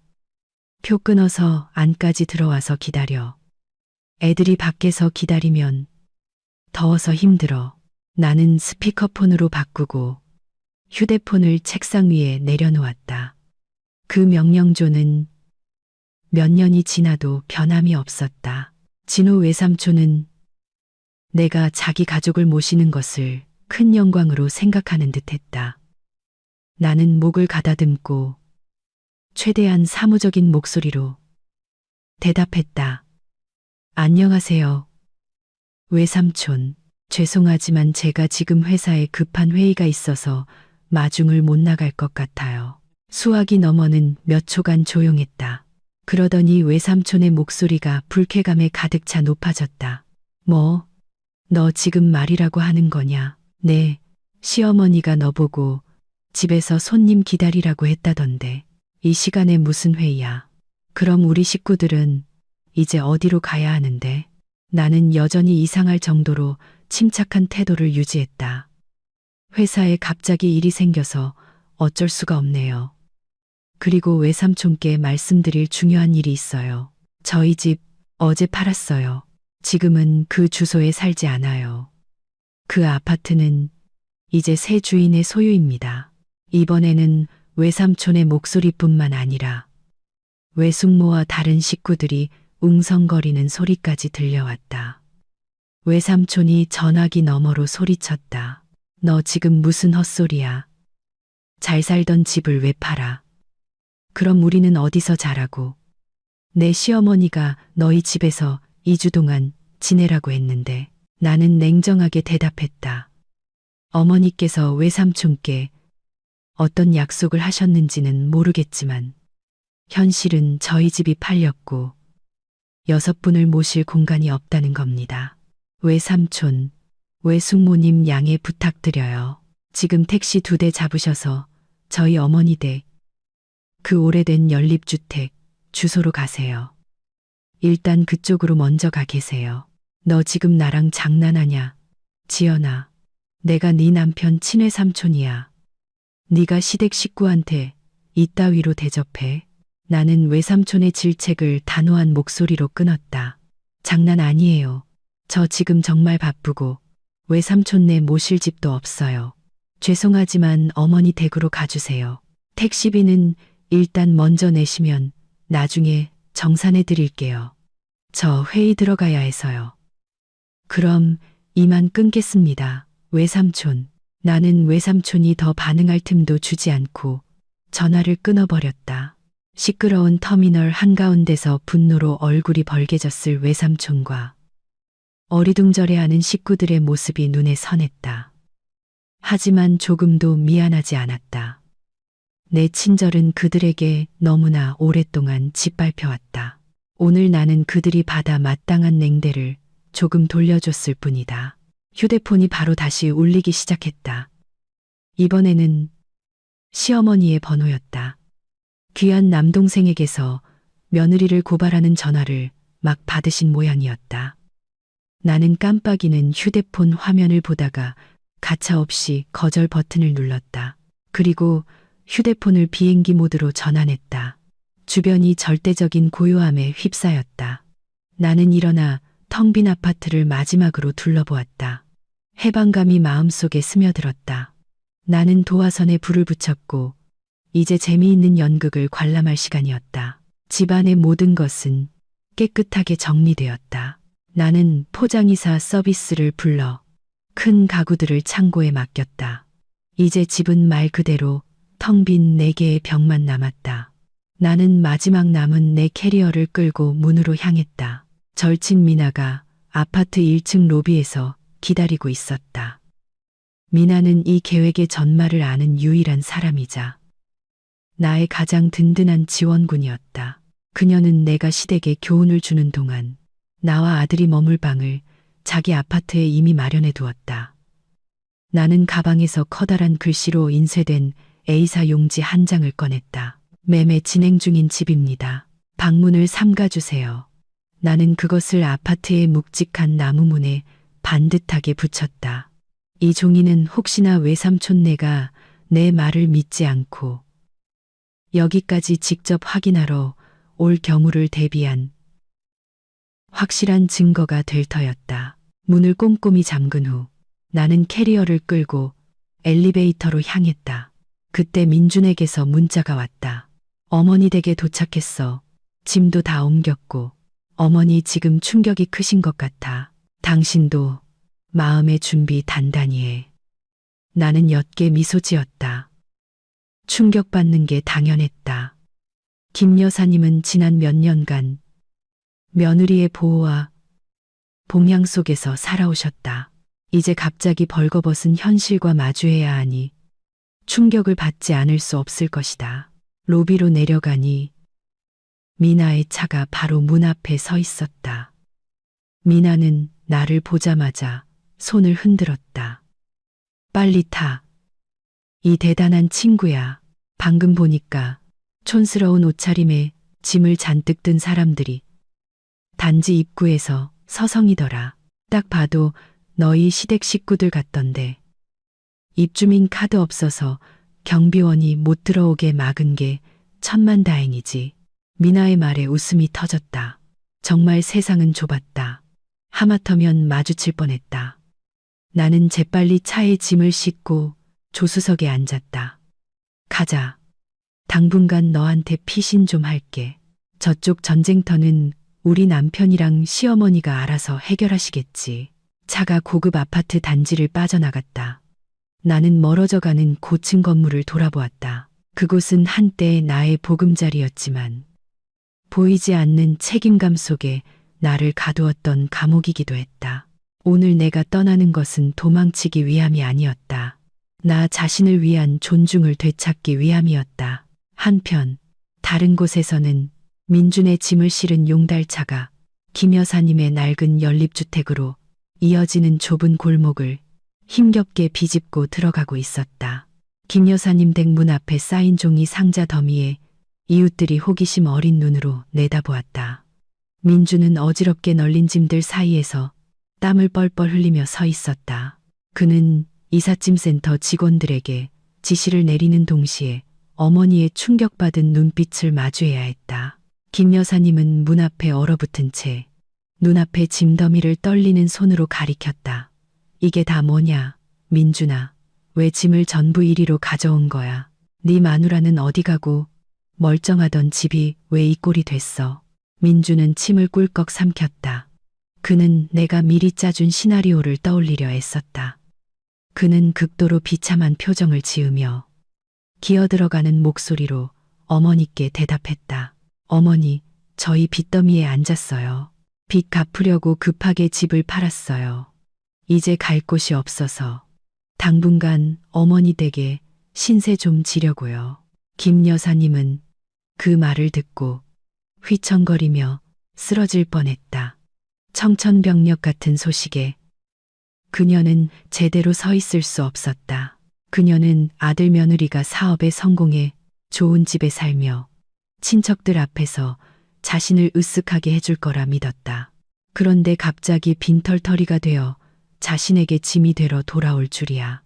표 끊어서 안까지 들어와서 기다려. 애들이 밖에서 기다리면 더워서 힘들어. 나는 스피커폰으로 바꾸고 휴대폰을 책상 위에 내려놓았다. 그 명령조는 몇 년이 지나도 변함이 없었다. 진호 외삼촌은 내가 자기 가족을 모시는 것을 큰 영광으로 생각하는 듯했다. 나는 목을 가다듬고 최대한 사무적인 목소리로 대답했다. 안녕하세요. 외삼촌, 죄송하지만 제가 지금 회사에 급한 회의가 있어서 마중을 못 나갈 것 같아요. 수화기 너머는 몇 초간 조용했다. 그러더니 외삼촌의 목소리가 불쾌감에 가득 차 높아졌다. 뭐, 너 지금 말이라고 하는 거냐? 네, 시어머니가 너보고 집에서 손님 기다리라고 했다던데. 이 시간에 무슨 회의야? 그럼 우리 식구들은 이제 어디로 가야 하는데? 나는 여전히 이상할 정도로 침착한 태도를 유지했다. 회사에 갑자기 일이 생겨서 어쩔 수가 없네요. 그리고 외삼촌께 말씀드릴 중요한 일이 있어요. 저희 집 어제 팔았어요. 지금은 그 주소에 살지 않아요. 그 아파트는 이제 새 주인의 소유입니다. 이번에는 외삼촌의 목소리뿐만 아니라 외숙모와 다른 식구들이 웅성거리는 소리까지 들려왔다. 외삼촌이 전화기 너머로 소리쳤다. 너 지금 무슨 헛소리야? 잘 살던 집을 왜 팔아? 그럼 우리는 어디서 자라고? 내 시어머니가 너희 집에서 2주 동안 지내라고 했는데. 나는 냉정하게 대답했다. 어머니께서 외삼촌께 어떤 약속을 하셨는지는 모르겠지만 현실은 저희 집이 팔렸고 6분을 모실 공간이 없다는 겁니다. 외삼촌, 외숙모님 양해 부탁드려요. 지금 택시 2대 잡으셔서 저희 어머니 댁, 그 오래된 연립주택 주소로 가세요. 일단 그쪽으로 먼저 가 계세요. 너 지금 나랑 장난하냐? 지연아, 내가 네 남편 친외삼촌이야. 네가 시댁 식구한테 이따위로 대접해? 나는 외삼촌의 질책을 단호한 목소리로 끊었다. 장난 아니에요. 저 지금 정말 바쁘고 외삼촌네 모실 집도 없어요. 죄송하지만 어머니 댁으로 가주세요. 택시비는 일단 먼저 내시면 나중에 정산해 드릴게요. 저 회의 들어가야 해서요. 그럼 이만 끊겠습니다. 외삼촌. 나는 외삼촌이 더 반응할 틈도 주지 않고 전화를 끊어버렸다. 시끄러운 터미널 한가운데서 분노로 얼굴이 벌개졌을 외삼촌과 어리둥절해하는 식구들의 모습이 눈에 선했다. 하지만 조금도 미안하지 않았다. 내 친절은 그들에게 너무나 오랫동안 짓밟혀왔다. 오늘 나는 그들이 받아 마땅한 냉대를 조금 돌려줬을 뿐이다. 휴대폰이 바로 다시 울리기 시작했다. 이번에는 시어머니의 번호였다. 귀한 남동생에게서 며느리를 고발하는 전화를 막 받으신 모양이었다. 나는 깜빡이는 휴대폰 화면을 보다가 가차없이 거절 버튼을 눌렀다. 그리고 휴대폰을 비행기 모드로 전환했다. 주변이 절대적인 고요함에 휩싸였다. 나는 일어나 텅 빈 아파트를 마지막으로 둘러보았다. 해방감이 마음속에 스며들었다. 나는 도화선에 불을 붙였고 이제 재미있는 연극을 관람할 시간이었다. 집안의 모든 것은 깨끗하게 정리되었다. 나는 포장이사 서비스를 불러 큰 가구들을 창고에 맡겼다. 이제 집은 말 그대로 텅 빈 4개의 벽만 남았다. 나는 마지막 남은 내 캐리어를 끌고 문으로 향했다. 절친 미나가 아파트 1층 로비에서 기다리고 있었다. 미나는 이 계획의 전말을 아는 유일한 사람이자 나의 가장 든든한 지원군이었다. 그녀는 내가 시댁에 교훈을 주는 동안 나와 아들이 머물 방을 자기 아파트에 이미 마련해 두었다. 나는 가방에서 커다란 글씨로 인쇄된 A사 용지 한 장을 꺼냈다. 매매 진행 중인 집입니다. 방문을 삼가주세요. 나는 그것을 아파트의 묵직한 나무문에 반듯하게 붙였다. 이 종이는 혹시나 외삼촌네가 내 말을 믿지 않고 여기까지 직접 확인하러 올 경우를 대비한 확실한 증거가 될 터였다. 문을 꼼꼼히 잠근 후 나는 캐리어를 끌고 엘리베이터로 향했다. 그때 민준에게서 문자가 왔다. 어머니 댁에 도착했어. 짐도 다 옮겼고. 어머니 지금 충격이 크신 것 같아. 당신도 마음의 준비 단단히 해. 나는 옅게 미소 지었다. 충격받는 게 당연했다. 김 여사님은 지난 몇 년간 며느리의 보호와 봉양 속에서 살아오셨다. 이제 갑자기 벌거벗은 현실과 마주해야 하니 충격을 받지 않을 수 없을 것이다. 로비로 내려가니 미나의 차가 바로 문 앞에 서 있었다. 미나는 나를 보자마자 손을 흔들었다. 빨리 타. 이 대단한 친구야. 방금 보니까 촌스러운 옷차림에 짐을 잔뜩 든 사람들이 단지 입구에서 서성이더라. 딱 봐도 너희 시댁 식구들 같던데. 입주민 카드 없어서 경비원이 못 들어오게 막은 게 천만다행이지. 미나의 말에 웃음이 터졌다. 정말 세상은 좁았다. 하마터면 마주칠 뻔했다. 나는 재빨리 차에 짐을 싣고 조수석에 앉았다. 가자. 당분간 너한테 피신 좀 할게. 저쪽 전쟁터는 우리 남편이랑 시어머니가 알아서 해결하시겠지. 차가 고급 아파트 단지를 빠져나갔다. 나는 멀어져가는 고층 건물을 돌아보았다. 그곳은 한때 나의 보금자리였지만 보이지 않는 책임감 속에 나를 가두었던 감옥이기도 했다. 오늘 내가 떠나는 것은 도망치기 위함이 아니었다. 나 자신을 위한 존중을 되찾기 위함이었다. 한편 다른 곳에서는 민준의 짐을 실은 용달차가 김 여사님의 낡은 연립주택으로 이어지는 좁은 골목을 힘겹게 비집고 들어가고 있었다. 김 여사님 댁 문 앞에 쌓인 종이 상자 더미에 이웃들이 호기심 어린 눈으로 내다보았다. 민주는 어지럽게 널린 짐들 사이에서 땀을 뻘뻘 흘리며 서 있었다. 그는 이삿짐센터 직원들에게 지시를 내리는 동시에 어머니의 충격받은 눈빛을 마주해야 했다. 김 여사님은 문 앞에 얼어붙은 채 눈앞에 짐더미를 떨리는 손으로 가리켰다. 이게 다 뭐냐, 민준아. 왜 짐을 전부 이리로 가져온 거야? 네 마누라는 어디 가고 멀쩡하던 집이 왜 이 꼴이 됐어? 민준은 침을 꿀꺽 삼켰다. 그는 내가 미리 짜준 시나리오를 떠올리려 애썼다. 그는 극도로 비참한 표정을 지으며 기어들어가는 목소리로 어머니께 대답했다. 어머니, 저희 빚더미에 앉았어요. 빚 갚으려고 급하게 집을 팔았어요. 이제 갈 곳이 없어서 당분간 어머니 댁에 신세 좀 지려고요. 김 여사님은 그 말을 듣고 휘청거리며 쓰러질 뻔했다. 청천벽력 같은 소식에 그녀는 제대로 서 있을 수 없었다. 그녀는 아들 며느리가 사업에 성공해 좋은 집에 살며 친척들 앞에서 자신을 으쓱하게 해줄 거라 믿었다. 그런데 갑자기 빈털터리가 되어 자신에게 짐이 되러 돌아올 줄이야.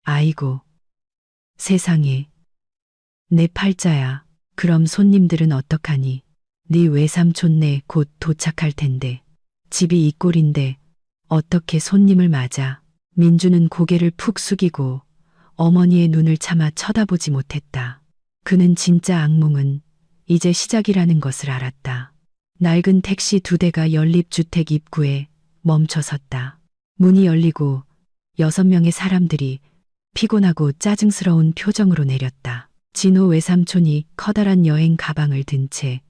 아이고, 세상에. 내 팔자야. 그럼 손님들은 어떡하니? 네 외삼촌네 곧 도착할 텐데. 집이 이 꼴인데 어떻게 손님을 맞아? 민주는 고개를 푹 숙이고 어머니의 눈을 차마 쳐다보지 못했다. 그는 진짜 악몽은 이제 시작이라는 것을 알았다. 낡은 택시 2대가 연립주택 입구에 멈춰섰다. 문이 열리고 6명의 사람들이 피곤하고 짜증스러운 표정으로 내렸다. 진호 외삼촌이 커다란 여행 가방을 든 채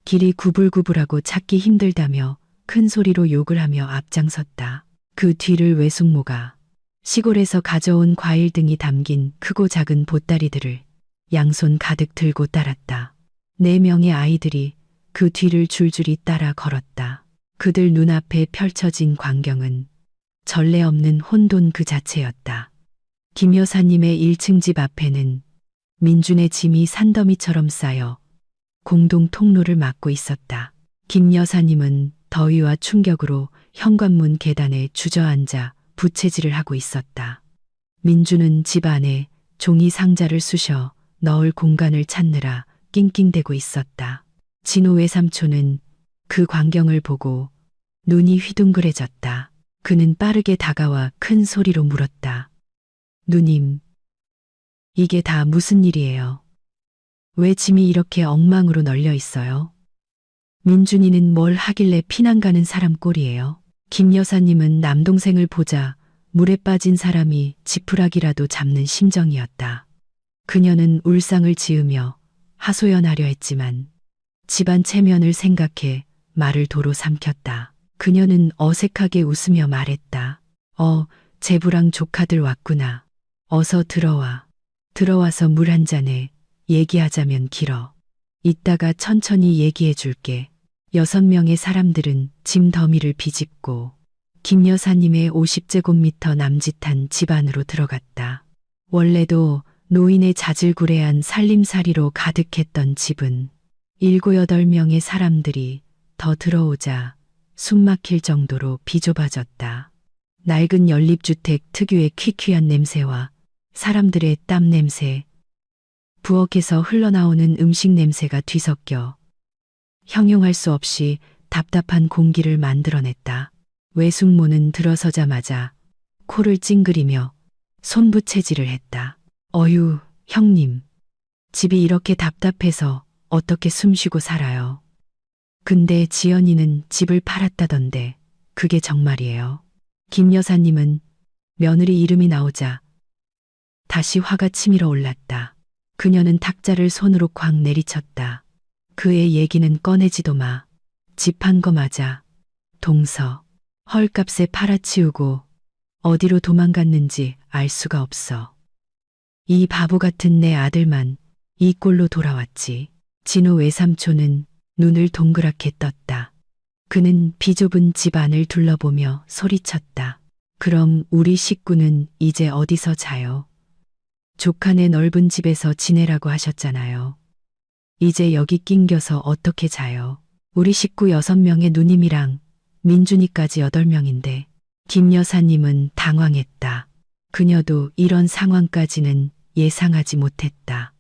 길이 구불구불하고 찾기 힘들다며 큰 소리로 욕을 하며 앞장섰다. 그 뒤를 외숙모가 시골에서 가져온 과일 등이 담긴 크고 작은 보따리들을 양손 가득 들고 따랐다. 4명의 아이들이 그 뒤를 줄줄이 따라 걸었다. 그들 눈앞에 펼쳐진 광경은 전례 없는 혼돈 그 자체였다. 김 여사님의 1층 집 앞에는 민준의 짐이 산더미처럼 쌓여 공동 통로를 막고 있었다. 김 여사님은 더위와 충격으로 현관문 계단에 주저앉아 부채질을 하고 있었다. 민주는 집 안에 종이 상자를 쑤셔 넣을 공간을 찾느라 낑낑대고 있었다. 진호 외삼촌은 그 광경을 보고 눈이 휘둥그레졌다. 그는 빠르게 다가와 큰 소리로 물었다. 누님, 이게 다 무슨 일이에요? 왜 짐이 이렇게 엉망으로 널려 있어요? 민준이는 뭘 하길래 피난 가는 사람 꼴이에요. 김 여사님은 남동생을 보자 물에 빠진 사람이 지푸라기라도 잡는 심정이었다. 그녀는 울상을 지으며 하소연하려 했지만 집안 체면을 생각해 말을 도로 삼켰다. 그녀는 어색하게 웃으며 말했다. 제부랑 조카들 왔구나. 어서 들어와. 들어와서 물 한 잔에 얘기하자면 길어. 이따가 천천히 얘기해 줄게. 6명의 사람들은 짐 더미를 비집고 김 여사님의 50제곱미터 남짓한 집 안으로 들어갔다. 원래도 노인의 자질구레한 살림살이로 가득했던 집은 7, 8명의 사람들이 더 들어오자 숨막힐 정도로 비좁아졌다. 낡은 연립주택 특유의 퀴퀴한 냄새와 사람들의 땀 냄새, 부엌에서 흘러나오는 음식 냄새가 뒤섞여 형용할 수 없이 답답한 공기를 만들어냈다. 외숙모는 들어서자마자 코를 찡그리며 손부채질을 했다. 어휴, 형님. 집이 이렇게 답답해서 어떻게 숨쉬고 살아요. 근데 지연이는 집을 팔았다던데 그게 정말이에요. 김 여사님은 며느리 이름이 나오자 다시 화가 치밀어 올랐다. 그녀는 탁자를 손으로 쾅 내리쳤다. 그의 얘기는 꺼내지도 마. 집 판 거 맞아. 동서. 헐값에 팔아치우고 어디로 도망갔는지 알 수가 없어. 이 바보 같은 내 아들만 이 꼴로 돌아왔지. 진호 외삼촌은 눈을 동그랗게 떴다. 그는 비좁은 집 안을 둘러보며 소리쳤다. 그럼 우리 식구는 이제 어디서 자요? 조카네 넓은 집에서 지내라고 하셨잖아요. 이제 여기 낑겨서 어떻게 자요? 우리 식구 6명의 누님이랑 민준이까지 8명인데 김 여사님은 당황했다. 그녀도 이런 상황까지는 예상하지 못했다.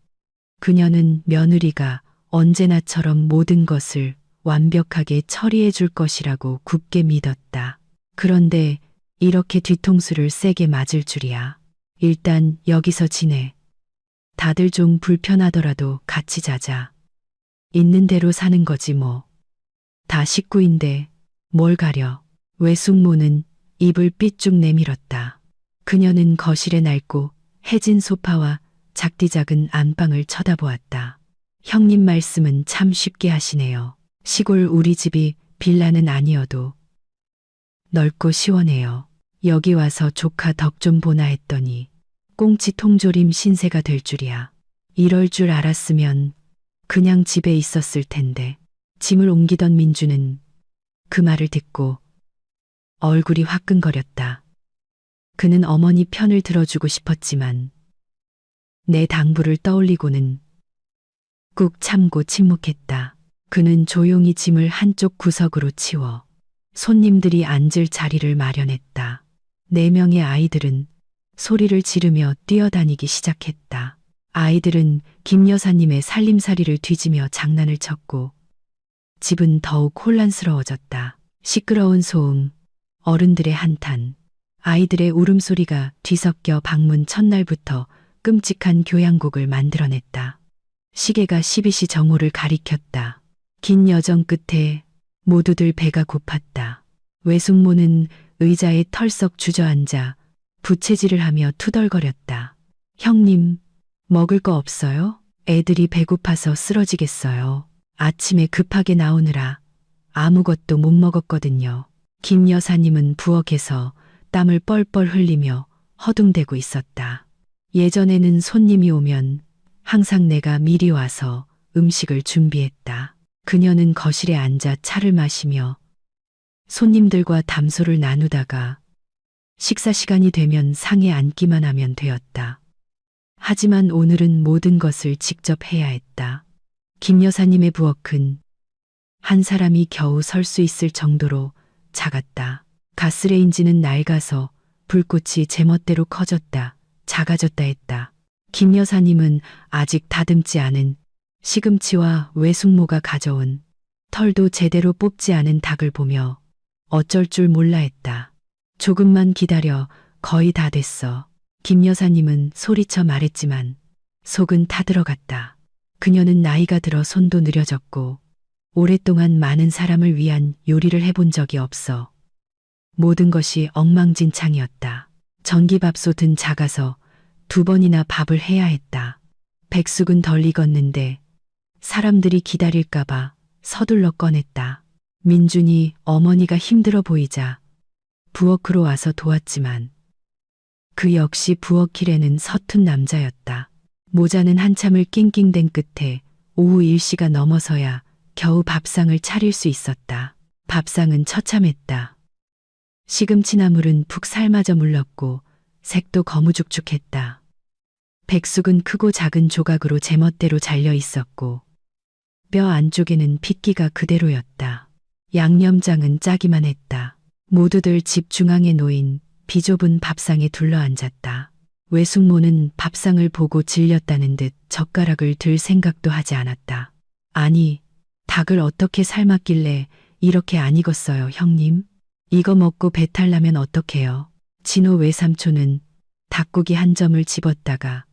그녀는 며느리가 언제나처럼 모든 것을 완벽하게 처리해 줄 것이라고 굳게 믿었다. 그런데 이렇게 뒤통수를 세게 맞을 줄이야. 일단 여기서 지내. 다들 좀 불편하더라도 같이 자자. 있는 대로 사는 거지 뭐. 다 식구인데 뭘 가려. 외숙모는 입을 삐쭉 내밀었다. 그녀는 거실의 낡고 해진 소파와 작디 작은 안방을 쳐다보았다. 형님 말씀은 참 쉽게 하시네요. 시골 우리 집이 빌라는 아니어도 넓고 시원해요. 여기 와서 조카 덕 좀 보나 했더니 꽁치 통조림 신세가 될 줄이야. 이럴 줄 알았으면 그냥 집에 있었을 텐데. 짐을 옮기던 민주는 그 말을 듣고 얼굴이 화끈거렸다. 그는 어머니 편을 들어주고 싶었지만 내 당부를 떠올리고는 꾹 참고 침묵했다. 그는 조용히 짐을 한쪽 구석으로 치워 손님들이 앉을 자리를 마련했다. 4명의 아이들은 소리를 지르며 뛰어다니기 시작했다. 아이들은 김 여사님의 살림살이를 뒤지며 장난을 쳤고 집은 더욱 혼란스러워졌다. 시끄러운 소음, 어른들의 한탄, 아이들의 울음소리가 뒤섞여 방문 첫날부터 끔찍한 교향곡을 만들어냈다. 시계가 12시 정오를 가리켰다. 긴 여정 끝에 모두들 배가 고팠다. 외숙모는 의자에 털썩 주저앉아 부채질을 하며 투덜거렸다. 형님, 먹을 거 없어요? 애들이 배고파서 쓰러지겠어요. 아침에 급하게 나오느라 아무것도 못 먹었거든요. 김 여사님은 부엌에서 땀을 뻘뻘 흘리며 허둥대고 있었다. 예전에는 손님이 오면 항상 내가 미리 와서 음식을 준비했다. 그녀는 거실에 앉아 차를 마시며 손님들과 담소를 나누다가 식사 시간이 되면 상에 앉기만 하면 되었다. 하지만 오늘은 모든 것을 직접 해야 했다. 김 여사님의 부엌은 한 사람이 겨우 설 수 있을 정도로 작았다. 가스레인지는 낡아서 불꽃이 제멋대로 커졌다, 작아졌다 했다. 김 여사님은 아직 다듬지 않은 시금치와 외숙모가 가져온 털도 제대로 뽑지 않은 닭을 보며 어쩔 줄 몰라 했다. 조금만 기다려, 거의 다 됐어. 김 여사님은 소리쳐 말했지만 속은 타들어갔다. 그녀는 나이가 들어 손도 느려졌고 오랫동안 많은 사람을 위한 요리를 해본 적이 없어. 모든 것이 엉망진창이었다. 전기밥솥은 작아서 2번이나 밥을 해야 했다. 백숙은 덜 익었는데 사람들이 기다릴까봐 서둘러 꺼냈다. 민준이 어머니가 힘들어 보이자 부엌으로 와서 도왔지만 그 역시 부엌일에는 서툰 남자였다. 모자는 한참을 낑낑댄 끝에 오후 1시가 넘어서야 겨우 밥상을 차릴 수 있었다. 밥상은 처참했다. 시금치 나물은 푹 삶아져 물렀고 색도 거무죽죽했다. 백숙은 크고 작은 조각으로 제멋대로 잘려 있었고 뼈 안쪽에는 핏기가 그대로였다. 양념장은 짜기만 했다. 모두들 집 중앙에 놓인 비좁은 밥상에 둘러앉았다. 외숙모는 밥상을 보고 질렸다는 듯 젓가락을 들 생각도 하지 않았다. 아니, 닭을 어떻게 삶았길래 이렇게 안 익었어요, 형님? 이거 먹고 배탈 나면 어떡해요? 진호 외삼촌은 닭고기 한 점을 집었다가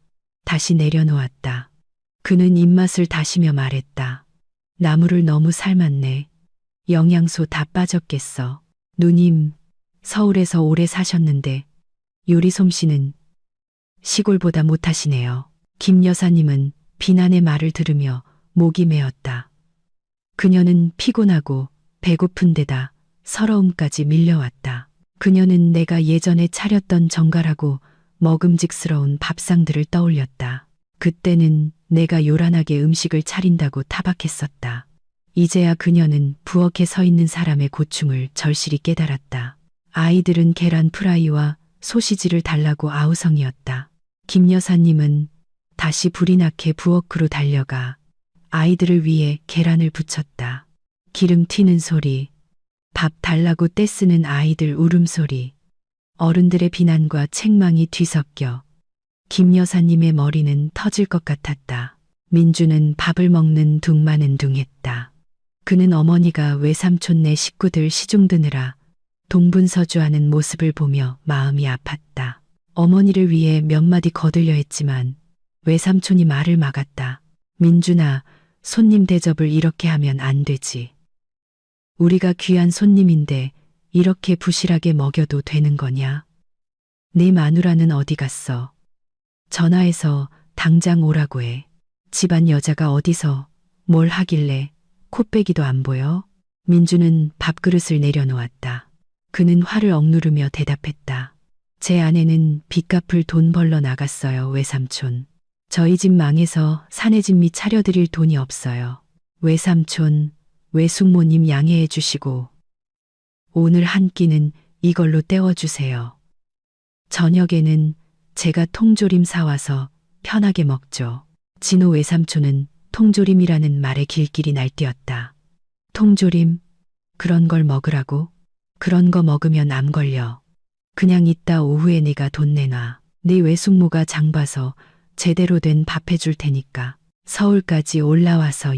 다시 내려놓았다. 그는 입맛을 다시며 말했다. 나물을 너무 삶았네. 영양소 다 빠졌겠어. 누님, 서울에서 오래 사셨는데 요리 솜씨는 시골보다 못하시네요. 김 여사님은 비난의 말을 들으며 목이 메었다. 그녀는 피곤하고 배고픈 데다 서러움까지 밀려왔다. 그녀는 내가 예전에 차렸던 정갈하고 먹음직스러운 밥상들을 떠올렸다. 그때는 내가 요란하게 음식을 차린다고 타박했었다. 이제야 그녀는 부엌에 서 있는 사람의 고충을 절실히 깨달았다. 아이들은 계란 프라이와 소시지를 달라고 아우성이었다. 김 여사님은 다시 불이 나게 부엌으로 달려가 아이들을 위해 계란을 부쳤다. 기름 튀는 소리, 밥 달라고 떼쓰는 아이들 울음소리, 어른들의 비난과 책망이 뒤섞여 김 여사님의 머리는 터질 것 같았다. 민주는 밥을 먹는 둥마는 둥했다. 그는 어머니가 외삼촌네 식구들 시중드느라 동분서주하는 모습을 보며 마음이 아팠다. 어머니를 위해 몇 마디 거들려 했지만 외삼촌이 말을 막았다. 민준아, 손님 대접을 이렇게 하면 안 되지. 우리가 귀한 손님인데 이렇게 부실하게 먹여도 되는 거냐? 네 마누라는 어디 갔어? 전화해서 당장 오라고 해. 집안 여자가 어디서 뭘 하길래 코빼기도 안 보여? 민주는 밥그릇을 내려놓았다. 그는 화를 억누르며 대답했다. 제 아내는 빚 갚을 돈 벌러 나갔어요, 외삼촌. 저희 집 망해서 사내진미 차려드릴 돈이 없어요. 외삼촌, 외숙모님 양해해 주시고 오늘 한 끼는 이걸로 때워주세요. 저녁에는 제가 통조림 사와서 편하게 먹죠. 진호 외삼촌은 통조림이라는 말에 길길이 날뛰었다. 통조림? 그런 걸 먹으라고? 그런 거 먹으면 암 걸려. 그냥 이따 오후에 네가 돈 내놔. 네 외숙모가 장 봐서 제대로 된 밥 해줄 테니까. 서울까지 올라와서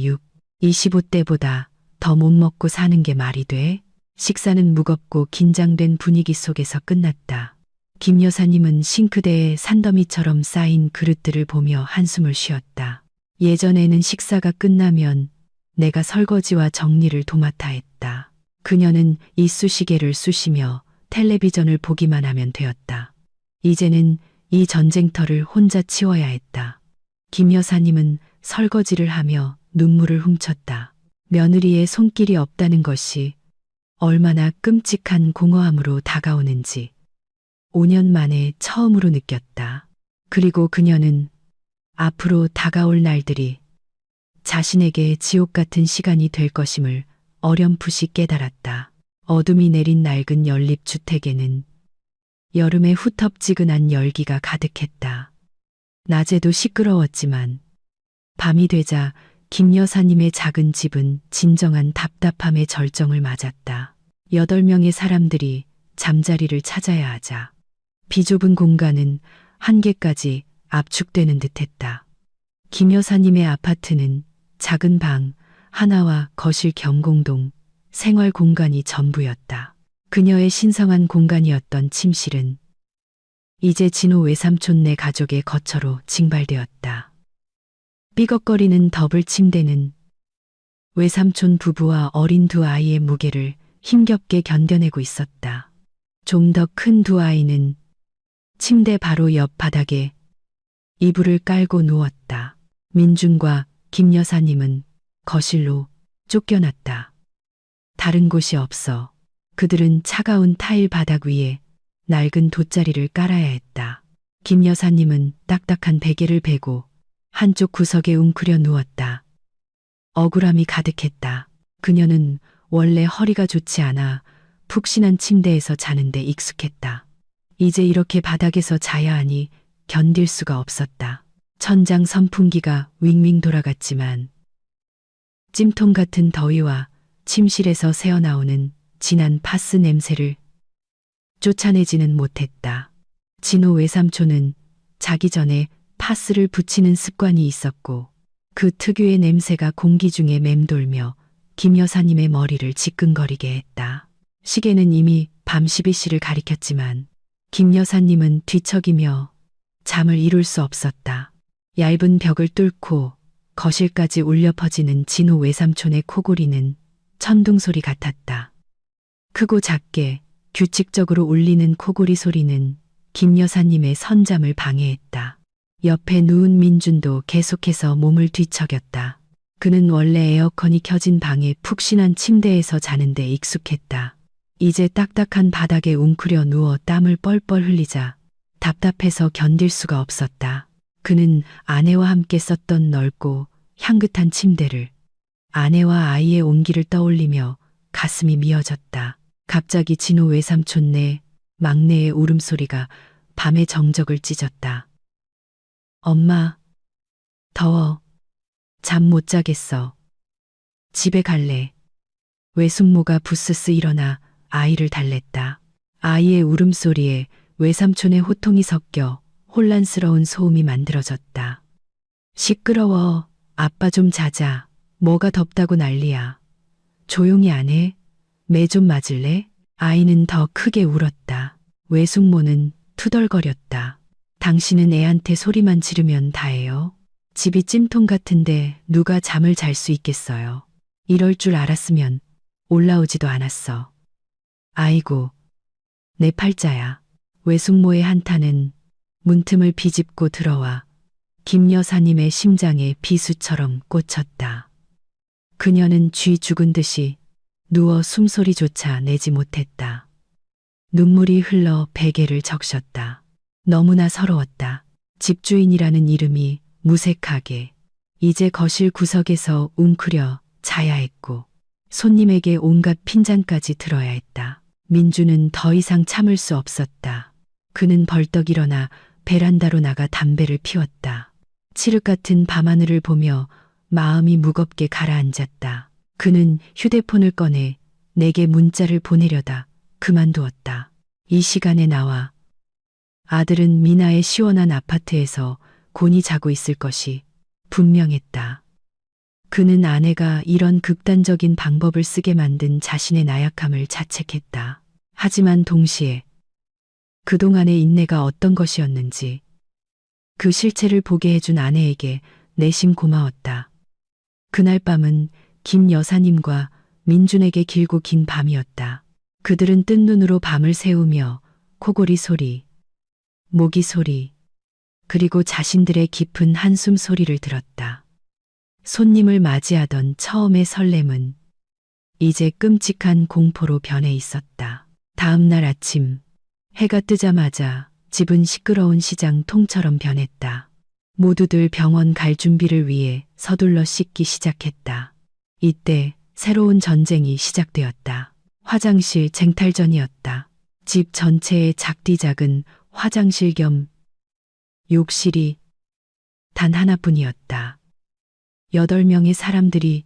25대보다 더 못 먹고 사는 게 말이 돼? 식사는 무겁고 긴장된 분위기 속에서 끝났다. 김 여사님은 싱크대에 산더미처럼 쌓인 그릇들을 보며 한숨을 쉬었다. 예전에는 식사가 끝나면 내가 설거지와 정리를 도맡아 했다. 그녀는 이쑤시개를 쑤시며 텔레비전을 보기만 하면 되었다. 이제는 이 전쟁터를 혼자 치워야 했다. 김 여사님은 설거지를 하며 눈물을 훔쳤다. 며느리의 손길이 없다는 것이 얼마나 끔찍한 공허함으로 다가오는지 5년 만에 처음으로 느꼈다. 그리고 그녀는 앞으로 다가올 날들이 자신에게 지옥 같은 시간이 될 것임을 어렴풋이 깨달았다. 어둠이 내린 낡은 연립주택에는 여름의 후텁지근한 열기가 가득했다. 낮에도 시끄러웠지만 밤이 되자 김 여사님의 작은 집은 진정한 답답함의 절정을 맞았다. 8명의 사람들이 잠자리를 찾아야 하자 비좁은 공간은 한계까지 압축되는 듯했다. 김 여사님의 아파트는 작은 방 하나와 거실 겸 공동 생활 공간이 전부였다. 그녀의 신성한 공간이었던 침실은 이제 진호 외삼촌네 가족의 거처로 징발되었다. 삐걱거리는 더블 침대는 외삼촌 부부와 어린 두 아이의 무게를 힘겹게 견뎌내고 있었다. 좀 더 큰 두 아이는 침대 바로 옆 바닥에 이불을 깔고 누웠다. 민준과 김 여사님은 거실로 쫓겨났다. 다른 곳이 없어 그들은 차가운 타일 바닥 위에 낡은 돗자리를 깔아야 했다. 김 여사님은 딱딱한 베개를 베고 한쪽 구석에 웅크려 누웠다. 억울함이 가득했다. 그녀는 원래 허리가 좋지 않아 푹신한 침대에서 자는데 익숙했다. 이제 이렇게 바닥에서 자야 하니 견딜 수가 없었다. 천장 선풍기가 윙윙 돌아갔지만 찜통 같은 더위와 침실에서 새어나오는 진한 파스 냄새를 쫓아내지는 못했다. 진호 외삼촌은 자기 전에 파스를 붙이는 습관이 있었고 그 특유의 냄새가 공기 중에 맴돌며 김 여사님의 머리를 지끈거리게 했다. 시계는 이미 밤 12시를 가리켰지만 김 여사님은 뒤척이며 잠을 이룰 수 없었다. 얇은 벽을 뚫고 거실까지 울려 퍼지는 진호 외삼촌의 코골이는 천둥소리 같았다. 크고 작게 규칙적으로 울리는 코골이 소리는 김 여사님의 선잠을 방해했다. 옆에 누운 민준도 계속해서 몸을 뒤척였다. 그는 원래 에어컨이 켜진 방에 푹신한 침대에서 자는데 익숙했다. 이제 딱딱한 바닥에 웅크려 누워 땀을 뻘뻘 흘리자 답답해서 견딜 수가 없었다. 그는 아내와 함께 썼던 넓고 향긋한 침대를, 아내와 아이의 온기를 떠올리며 가슴이 미어졌다. 갑자기 진호 외삼촌네 막내의 울음소리가 밤의 정적을 찢었다. 엄마, 더워. 잠 못 자겠어. 집에 갈래. 외숙모가 부스스 일어나 아이를 달랬다. 아이의 울음소리에 외삼촌의 호통이 섞여 혼란스러운 소음이 만들어졌다. 시끄러워. 아빠 좀 자자. 뭐가 덥다고 난리야. 조용히 안 해? 매 좀 맞을래? 아이는 더 크게 울었다. 외숙모는 투덜거렸다. 당신은 애한테 소리만 지르면 다해요. 집이 찜통 같은데 누가 잠을 잘 수 있겠어요. 이럴 줄 알았으면 올라오지도 않았어. 아이고, 내 팔자야. 외숙모의 한탄은 문틈을 비집고 들어와 김 여사님의 심장에 비수처럼 꽂혔다. 그녀는 쥐 죽은 듯이 누워 숨소리조차 내지 못했다. 눈물이 흘러 베개를 적셨다. 너무나 서러웠다. 집주인이라는 이름이 무색하게 이제 거실 구석에서 웅크려 자야 했고 손님에게 온갖 핀잔까지 들어야 했다. 민주는 더 이상 참을 수 없었다. 그는 벌떡 일어나 베란다로 나가 담배를 피웠다. 칠흑 같은 밤하늘을 보며 마음이 무겁게 가라앉았다. 그는 휴대폰을 꺼내 내게 문자를 보내려다 그만두었다. 이 시간에 나와. 아들은 미나의 시원한 아파트에서 곤히 자고 있을 것이 분명했다. 그는 아내가 이런 극단적인 방법을 쓰게 만든 자신의 나약함을 자책했다. 하지만 동시에 그동안의 인내가 어떤 것이었는지 그 실체를 보게 해준 아내에게 내심 고마웠다. 그날 밤은 김 여사님과 민준에게 길고 긴 밤이었다. 그들은 뜬 눈으로 밤을 새우며 코골이 소리, 모기 소리, 그리고 자신들의 깊은 한숨 소리를 들었다. 손님을 맞이하던 처음의 설렘은 이제 끔찍한 공포로 변해 있었다. 다음 날 아침, 해가 뜨자마자 집은 시끄러운 시장 통처럼 변했다. 모두들 병원 갈 준비를 위해 서둘러 씻기 시작했다. 이때 새로운 전쟁이 시작되었다. 화장실 쟁탈전이었다. 집 전체에 작디 작은 화장실 겸 욕실이 단 하나뿐이었다. 8명의 사람들이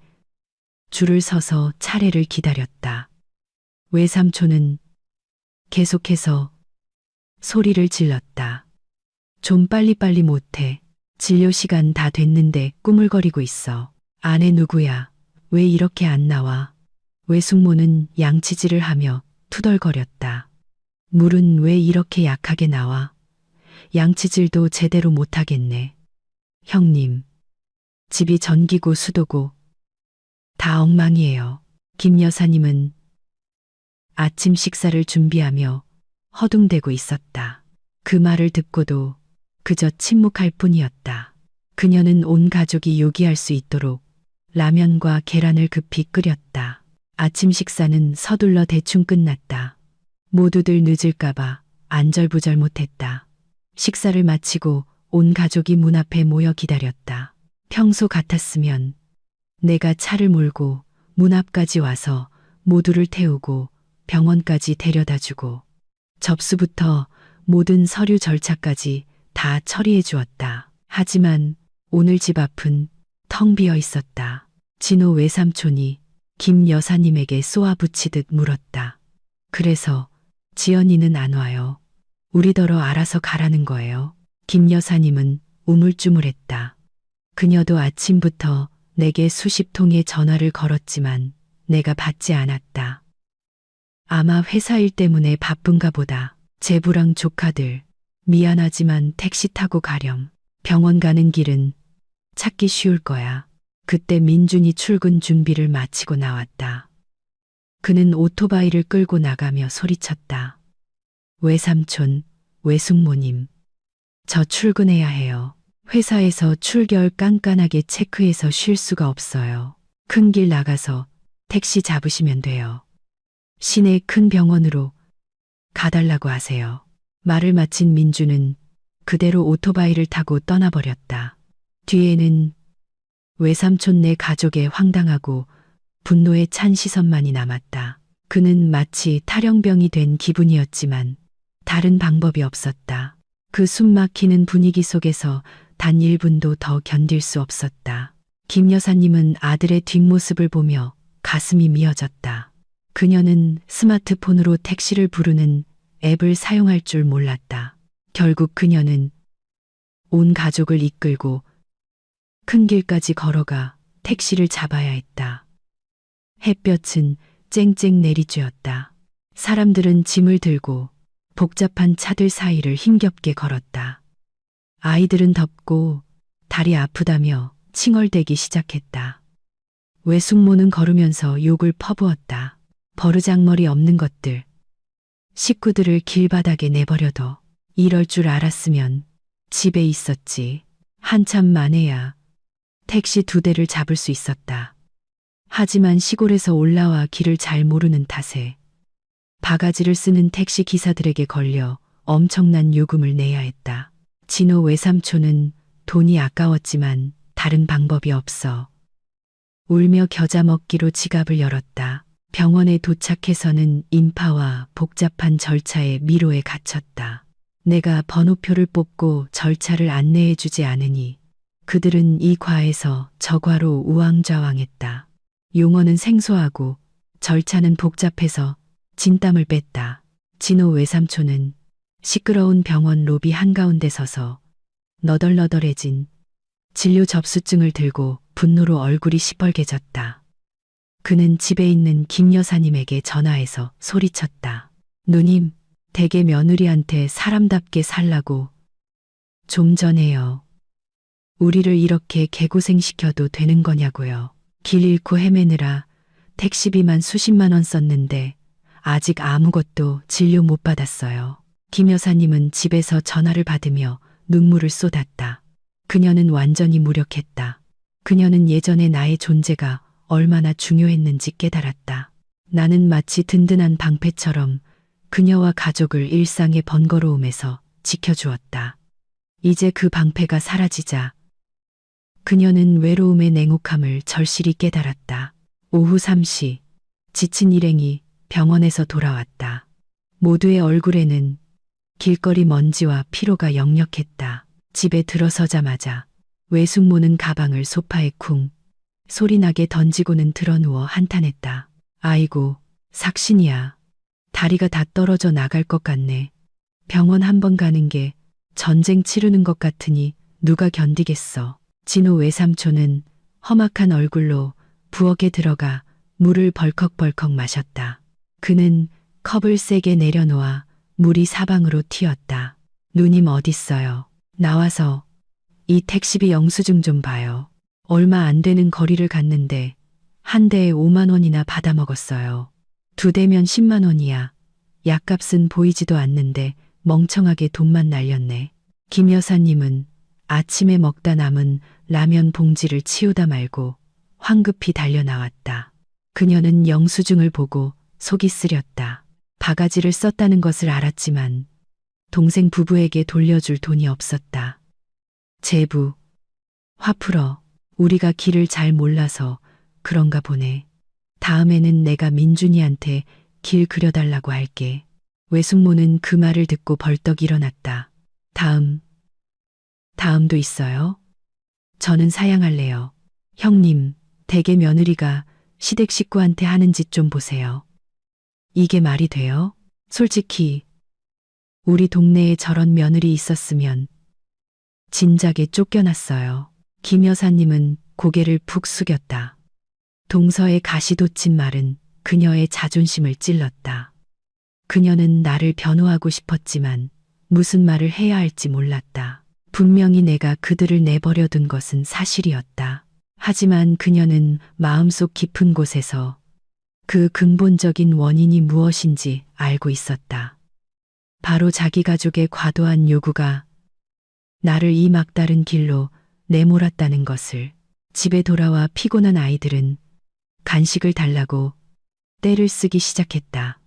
줄을 서서 차례를 기다렸다. 외삼촌은 계속해서 소리를 질렀다. 좀 빨리빨리 못해. 진료 시간 다 됐는데 꾸물거리고 있어. 아내 누구야? 왜 이렇게 안 나와? 외숙모는 양치질을 하며 투덜거렸다. 물은 왜 이렇게 약하게 나와? 양치질도 제대로 못하겠네. 형님, 집이 전기고 수도고 다 엉망이에요. 김 여사님은 아침 식사를 준비하며 허둥대고 있었다. 그 말을 듣고도 그저 침묵할 뿐이었다. 그녀는 온 가족이 요기할 수 있도록 라면과 계란을 급히 끓였다. 아침 식사는 서둘러 대충 끝났다. 모두들 늦을까봐 안절부절 못했다. 식사를 마치고 온 가족이 문 앞에 모여 기다렸다. 평소 같았으면 내가 차를 몰고 문 앞까지 와서 모두를 태우고 병원까지 데려다주고 접수부터 모든 서류 절차까지 다 처리해 주었다. 하지만 오늘 집 앞은 텅 비어 있었다. 진호 외삼촌이 김 여사님에게 쏘아붙이듯 물었다. 그래서 지연이는 안 와요. 우리더러 알아서 가라는 거예요. 김 여사님은 우물쭈물했다. 그녀도 아침부터 내게 수십 통의 전화를 걸었지만 내가 받지 않았다. 아마 회사 일 때문에 바쁜가 보다. 제부랑 조카들, 미안하지만 택시 타고 가렴. 병원 가는 길은 찾기 쉬울 거야. 그때 민준이 출근 준비를 마치고 나왔다. 그는 오토바이를 끌고 나가며 소리쳤다. 외삼촌, 외숙모님, 저 출근해야 해요. 회사에서 출결 깐깐하게 체크해서 쉴 수가 없어요. 큰 길 나가서 택시 잡으시면 돼요. 시내 큰 병원으로 가달라고 하세요. 말을 마친 민주는 그대로 오토바이를 타고 떠나버렸다. 뒤에는 외삼촌 내 가족의 황당하고 분노에 찬 시선만이 남았다. 그는 마치 탈영병이 된 기분이었지만 다른 방법이 없었다. 그 숨막히는 분위기 속에서 단 1분도 더 견딜 수 없었다. 김 여사님은 아들의 뒷모습을 보며 가슴이 미어졌다. 그녀는 스마트폰으로 택시를 부르는 앱을 사용할 줄 몰랐다. 결국 그녀는 온 가족을 이끌고 큰 길까지 걸어가 택시를 잡아야 했다. 햇볕은 쨍쨍 내리쬐었다. 사람들은 짐을 들고 복잡한 차들 사이를 힘겹게 걸었다. 아이들은 덥고 다리 아프다며 칭얼대기 시작했다. 외숙모는 걸으면서 욕을 퍼부었다. 버르장머리 없는 것들. 식구들을 길바닥에 내버려둬. 이럴 줄 알았으면 집에 있었지. 한참 만에야 택시 2대를 잡을 수 있었다. 하지만 시골에서 올라와 길을 잘 모르는 탓에 바가지를 쓰는 택시 기사들에게 걸려 엄청난 요금을 내야 했다. 진호 외삼촌은 돈이 아까웠지만 다른 방법이 없어 울며 겨자 먹기로 지갑을 열었다. 병원에 도착해서는 인파와 복잡한 절차의 미로에 갇혔다. 내가 번호표를 뽑고 절차를 안내해주지 않으니 그들은 이 과에서 저 과로 우왕좌왕했다. 용어는 생소하고 절차는 복잡해서 진땀을 뺐다. 진호 외삼촌은 시끄러운 병원 로비 한가운데 서서 너덜너덜해진 진료 접수증을 들고 분노로 얼굴이 시뻘개졌다. 그는 집에 있는 김 여사님에게 전화해서 소리쳤다. 누님, 댁의 며느리한테 사람답게 살라고 좀 전에요. 우리를 이렇게 개고생시켜도 되는 거냐고요. 길 잃고 헤매느라 택시비만 수십만 원 썼는데 아직 아무것도 진료 못 받았어요. 김 여사님은 집에서 전화를 받으며 눈물을 쏟았다. 그녀는 완전히 무력했다. 그녀는 예전에 나의 존재가 얼마나 중요했는지 깨달았다. 나는 마치 든든한 방패처럼 그녀와 가족을 일상의 번거로움에서 지켜주었다. 이제 그 방패가 사라지자 그녀는 외로움의 냉혹함을 절실히 깨달았다. 오후 3시 지친 일행이 병원에서 돌아왔다. 모두의 얼굴에는 길거리 먼지와 피로가 역력했다. 집에 들어서자마자 외숙모는 가방을 소파에 쿵 소리나게 던지고는 드러누워 한탄했다. 아이고, 삭신이야. 다리가 다 떨어져 나갈 것 같네. 병원 한 번 가는 게 전쟁 치르는 것 같으니 누가 견디겠어. 진호 외삼촌은 험악한 얼굴로 부엌에 들어가 물을 벌컥벌컥 마셨다. 그는 컵을 세게 내려놓아 물이 사방으로 튀었다. 누님 어딨어요? 나와서 이 택시비 영수증 좀 봐요. 얼마 안 되는 거리를 갔는데 한 대에 5만 원이나 받아먹었어요. 두 대면 10만 원이야. 약값은 보이지도 않는데 멍청하게 돈만 날렸네. 김 여사님은 아침에 먹다 남은 라면 봉지를 치우다 말고 황급히 달려 나왔다. 그녀는 영수증을 보고 속이 쓰렸다. 바가지를 썼다는 것을 알았지만 동생 부부에게 돌려줄 돈이 없었다. 제부, 화 풀어. 우리가 길을 잘 몰라서 그런가 보네. 다음에는 내가 민준이한테 길 그려달라고 할게. 외숙모는 그 말을 듣고 벌떡 일어났다. 다음도 있어요? 저는 사양할래요. 형님, 대개 며느리가 시댁 식구한테 하는 짓 좀 보세요. 이게 말이 돼요? 솔직히 우리 동네에 저런 며느리 있었으면 진작에 쫓겨났어요. 김 여사님은 고개를 푹 숙였다. 동서의 가시 돋친 말은 그녀의 자존심을 찔렀다. 그녀는 나를 변호하고 싶었지만 무슨 말을 해야 할지 몰랐다. 분명히 내가 그들을 내버려 둔 것은 사실이었다. 하지만 그녀는 마음속 깊은 곳에서 그 근본적인 원인이 무엇인지 알고 있었다. 바로 자기 가족의 과도한 요구가 나를 이 막다른 길로 내몰았다는 것을. 집에 돌아와 피곤한 아이들은 간식을 달라고 떼를 쓰기 시작했다.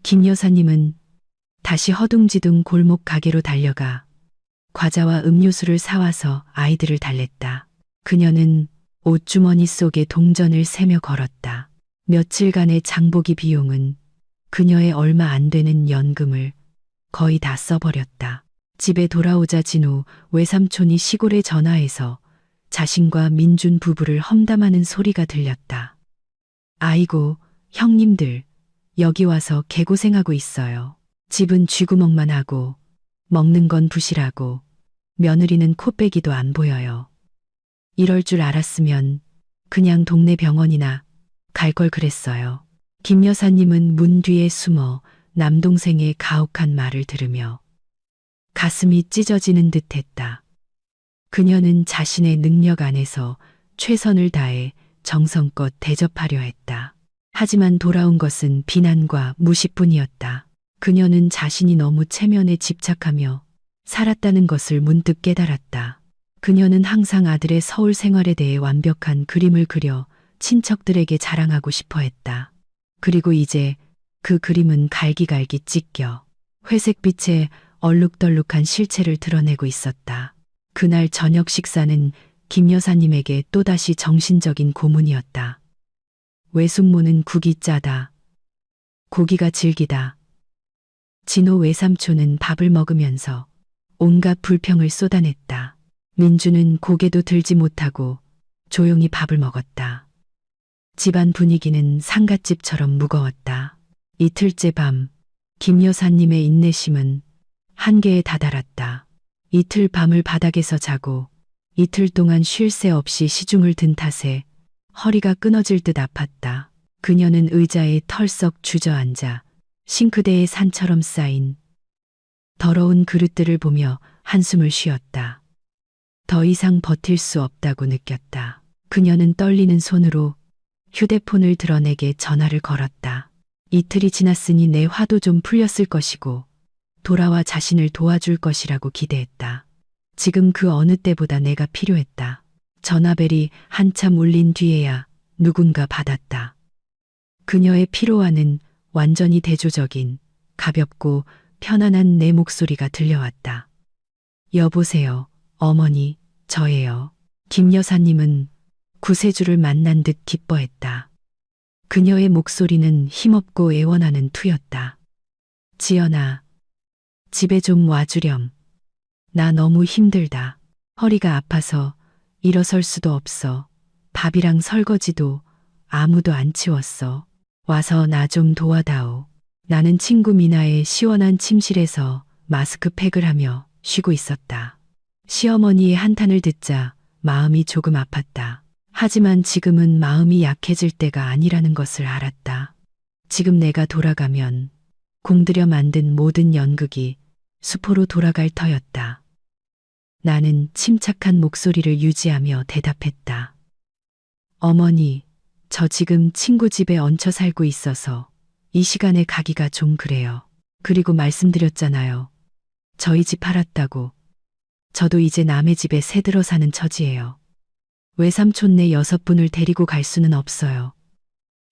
김 여사님은 다시 허둥지둥 골목 가게로 달려가 과자와 음료수를 사와서 아이들을 달랬다. 그녀는 옷주머니 속에 동전을 세며 걸었다. 며칠간의 장보기 비용은 그녀의 얼마 안 되는 연금을 거의 다 써버렸다. 집에 돌아오자 진우 외삼촌이 시골에 전화해서 자신과 민준 부부를 험담하는 소리가 들렸다. 아이고, 형님들, 여기 와서 개고생하고 있어요. 집은 쥐구멍만 하고, 먹는 건 부실하고, 며느리는 코빼기도 안 보여요. 이럴 줄 알았으면 그냥 동네 병원이나 갈 걸 그랬어요. 김 여사님은 문 뒤에 숨어 남동생의 가혹한 말을 들으며 가슴이 찢어지는 듯 했다. 그녀는 자신의 능력 안에서 최선을 다해 정성껏 대접하려 했다. 하지만 돌아온 것은 비난과 무시뿐이었다. 그녀는 자신이 너무 체면에 집착하며 살았다는 것을 문득 깨달았다. 그녀는 항상 아들의 서울 생활에 대해 완벽한 그림을 그려 친척들에게 자랑하고 싶어 했다. 그리고 이제 그 그림은 갈기갈기 찢겨 회색빛의 얼룩덜룩한 실체를 드러내고 있었다. 그날 저녁 식사는 김 여사님에게 또다시 정신적인 고문이었다. 외숙모는 국이 짜다. 고기가 질기다. 진호 외삼촌은 밥을 먹으면서 온갖 불평을 쏟아냈다. 민주는 고개도 들지 못하고 조용히 밥을 먹었다. 집안 분위기는 상갓집처럼 무거웠다. 이틀째 밤, 김 여사님의 인내심은 한계에 다다랐다. 이틀 밤을 바닥에서 자고 이틀 동안 쉴 새 없이 시중을 든 탓에 허리가 끊어질 듯 아팠다. 그녀는 의자에 털썩 주저앉아 싱크대에 산처럼 쌓인 더러운 그릇들을 보며 한숨을 쉬었다. 더 이상 버틸 수 없다고 느꼈다. 그녀는 떨리는 손으로 휴대폰을 드러내게 전화를 걸었다. 이틀이 지났으니 내 화도 좀 풀렸을 것이고 돌아와 자신을 도와줄 것이라고 기대했다. 지금 그 어느 때보다 내가 필요했다. 전화벨이 한참 울린 뒤에야 누군가 받았다. 그녀의 피로와는 완전히 대조적인 가볍고 편안한 내 목소리가 들려왔다. 여보세요, 어머니, 저예요. 김 여사님은 구세주를 만난 듯 기뻐했다. 그녀의 목소리는 힘없고 애원하는 투였다. 지연아, 집에 좀 와주렴. 나 너무 힘들다. 허리가 아파서 일어설 수도 없어. 밥이랑 설거지도 아무도 안 치웠어. 와서 나 좀 도와다오. 나는 친구 미나의 시원한 침실에서 마스크팩을 하며 쉬고 있었다. 시어머니의 한탄을 듣자 마음이 조금 아팠다. 하지만 지금은 마음이 약해질 때가 아니라는 것을 알았다. 지금 내가 돌아가면 공들여 만든 모든 연극이 수포로 돌아갈 터였다. 나는 침착한 목소리를 유지하며 대답했다. 어머니, 저 지금 친구 집에 얹혀 살고 있어서 이 시간에 가기가 좀 그래요. 그리고 말씀드렸잖아요. 저희 집 팔았다고. 저도 이제 남의 집에 새 들어 사는 처지예요. 외삼촌네 6분을 데리고 갈 수는 없어요.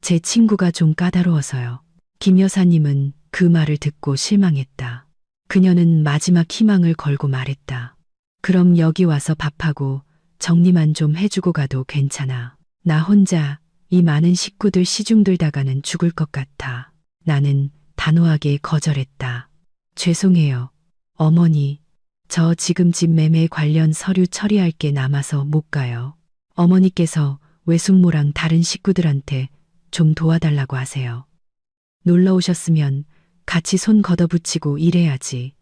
제 친구가 좀 까다로워서요. 김 여사님은 그 말을 듣고 실망했다. 그녀는 마지막 희망을 걸고 말했다. 그럼 여기 와서 밥하고 정리만 좀 해주고 가도 괜찮아. 나 혼자 이 많은 식구들 시중들다가는 죽을 것 같아. 나는 단호하게 거절했다. 죄송해요. 어머니, 저 지금 집 매매 관련 서류 처리할 게 남아서 못 가요. 어머니께서 외숙모랑 다른 식구들한테 좀 도와달라고 하세요. 놀러 오셨으면 같이 손 걷어붙이고 일해야지.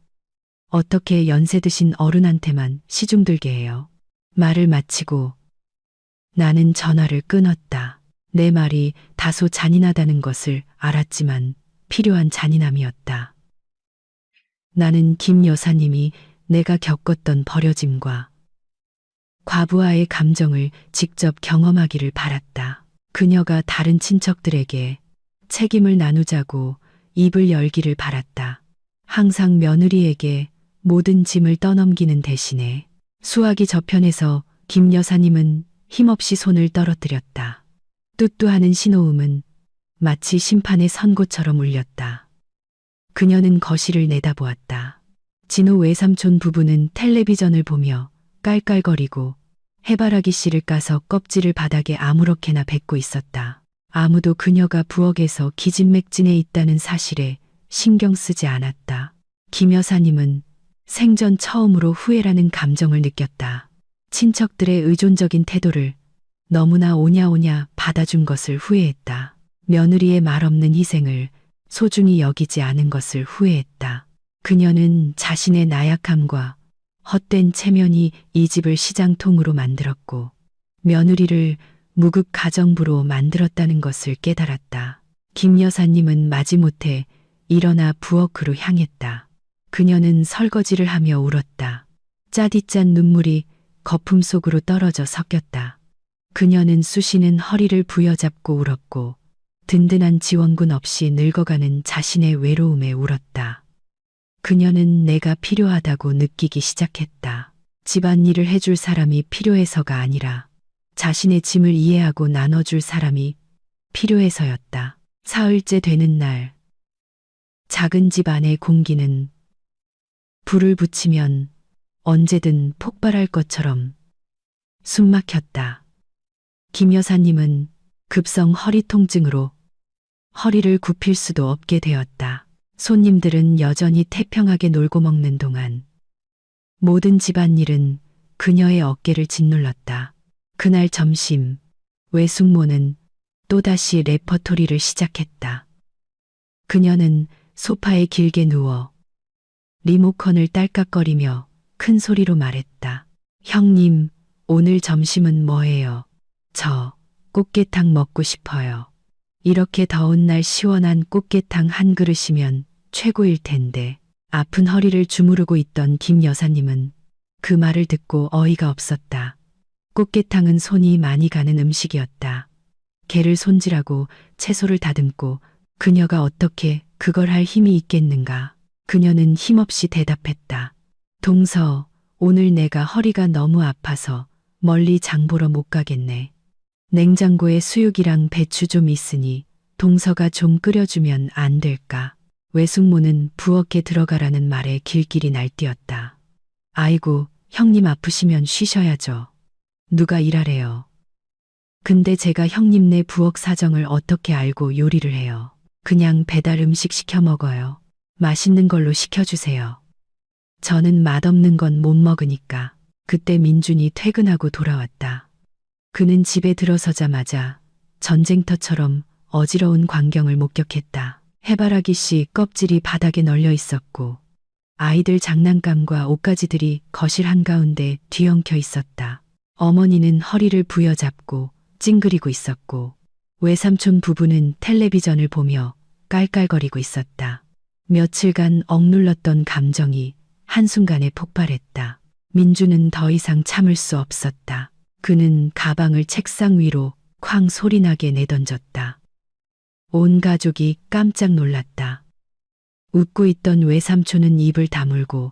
어떻게 연세 드신 어른한테만 시중들게 해요. 말을 마치고 나는 전화를 끊었다. 내 말이 다소 잔인하다는 것을 알았지만 필요한 잔인함이었다. 나는 김 여사님이 내가 겪었던 버려짐과 과부하의 감정을 직접 경험하기를 바랐다. 그녀가 다른 친척들에게 책임을 나누자고 입을 열기를 바랐다. 항상 며느리에게 모든 짐을 떠넘기는 대신에 수화기 저편에서 김 여사님은 힘없이 손을 떨어뜨렸다. 뚜뚜하는 신호음은 마치 심판의 선고처럼 울렸다. 그녀는 거실을 내다보았다. 진호 외삼촌 부부는 텔레비전을 보며 깔깔거리고 해바라기 씨를 까서 껍질을 바닥에 아무렇게나 뱉고 있었다. 아무도 그녀가 부엌에서 기진맥진해 있다는 사실에 신경 쓰지 않았다. 김 여사님은 생전 처음으로 후회라는 감정을 느꼈다. 친척들의 의존적인 태도를 너무나 오냐오냐 받아준 것을 후회했다. 며느리의 말없는 희생을 소중히 여기지 않은 것을 후회했다. 그녀는 자신의 나약함과 헛된 체면이 이 집을 시장통으로 만들었고 며느리를 무급 가정부로 만들었다는 것을 깨달았다. 김 여사님은 마지못해 일어나 부엌으로 향했다. 그녀는 설거지를 하며 울었다. 짜디짠 눈물이 거품 속으로 떨어져 섞였다. 그녀는 쑤시는 허리를 부여잡고 울었고 든든한 지원군 없이 늙어가는 자신의 외로움에 울었다. 그녀는 내가 필요하다고 느끼기 시작했다. 집안일을 해줄 사람이 필요해서가 아니라 자신의 짐을 이해하고 나눠줄 사람이 필요해서였다. 사흘째 되는 날, 작은 집 안의 공기는 불을 붙이면 언제든 폭발할 것처럼 숨막혔다. 김 여사님은 급성 허리 통증으로 허리를 굽힐 수도 없게 되었다. 손님들은 여전히 태평하게 놀고 먹는 동안 모든 집안일은 그녀의 어깨를 짓눌렀다. 그날 점심, 외숙모는 또다시 레퍼토리를 시작했다. 그녀는 소파에 길게 누워 리모컨을 딸깍거리며 큰 소리로 말했다. 형님, 오늘 점심은 뭐예요? 저 꽃게탕 먹고 싶어요. 이렇게 더운 날 시원한 꽃게탕 한 그릇이면 최고일 텐데. 아픈 허리를 주무르고 있던 김 여사님은 그 말을 듣고 어이가 없었다. 꽃게탕은 손이 많이 가는 음식이었다. 게를 손질하고 채소를 다듬고 그녀가 어떻게 그걸 할 힘이 있겠는가. 그녀는 힘없이 대답했다. 동서, 오늘 내가 허리가 너무 아파서 멀리 장 보러 못 가겠네. 냉장고에 수육이랑 배추 좀 있으니 동서가 좀 끓여주면 안 될까? 외숙모는 부엌에 들어가라는 말에 길길이 날뛰었다. 아이고, 형님 아프시면 쉬셔야죠. 누가 일하래요. 근데 제가 형님네 부엌 사정을 어떻게 알고 요리를 해요. 그냥 배달 음식 시켜 먹어요. 맛있는 걸로 시켜주세요. 저는 맛없는 건 못 먹으니까. 그때 민준이 퇴근하고 돌아왔다. 그는 집에 들어서자마자 전쟁터처럼 어지러운 광경을 목격했다. 해바라기 씨 껍질이 바닥에 널려 있었고 아이들 장난감과 옷가지들이 거실 한가운데 뒤엉켜 있었다. 어머니는 허리를 부여잡고 찡그리고 있었고 외삼촌 부부는 텔레비전을 보며 깔깔거리고 있었다. 며칠간 억눌렀던 감정이 한순간에 폭발했다. 민주는 더 이상 참을 수 없었다. 그는 가방을 책상 위로 쾅 소리나게 내던졌다. 온 가족이 깜짝 놀랐다. 웃고 있던 외삼촌은 입을 다물고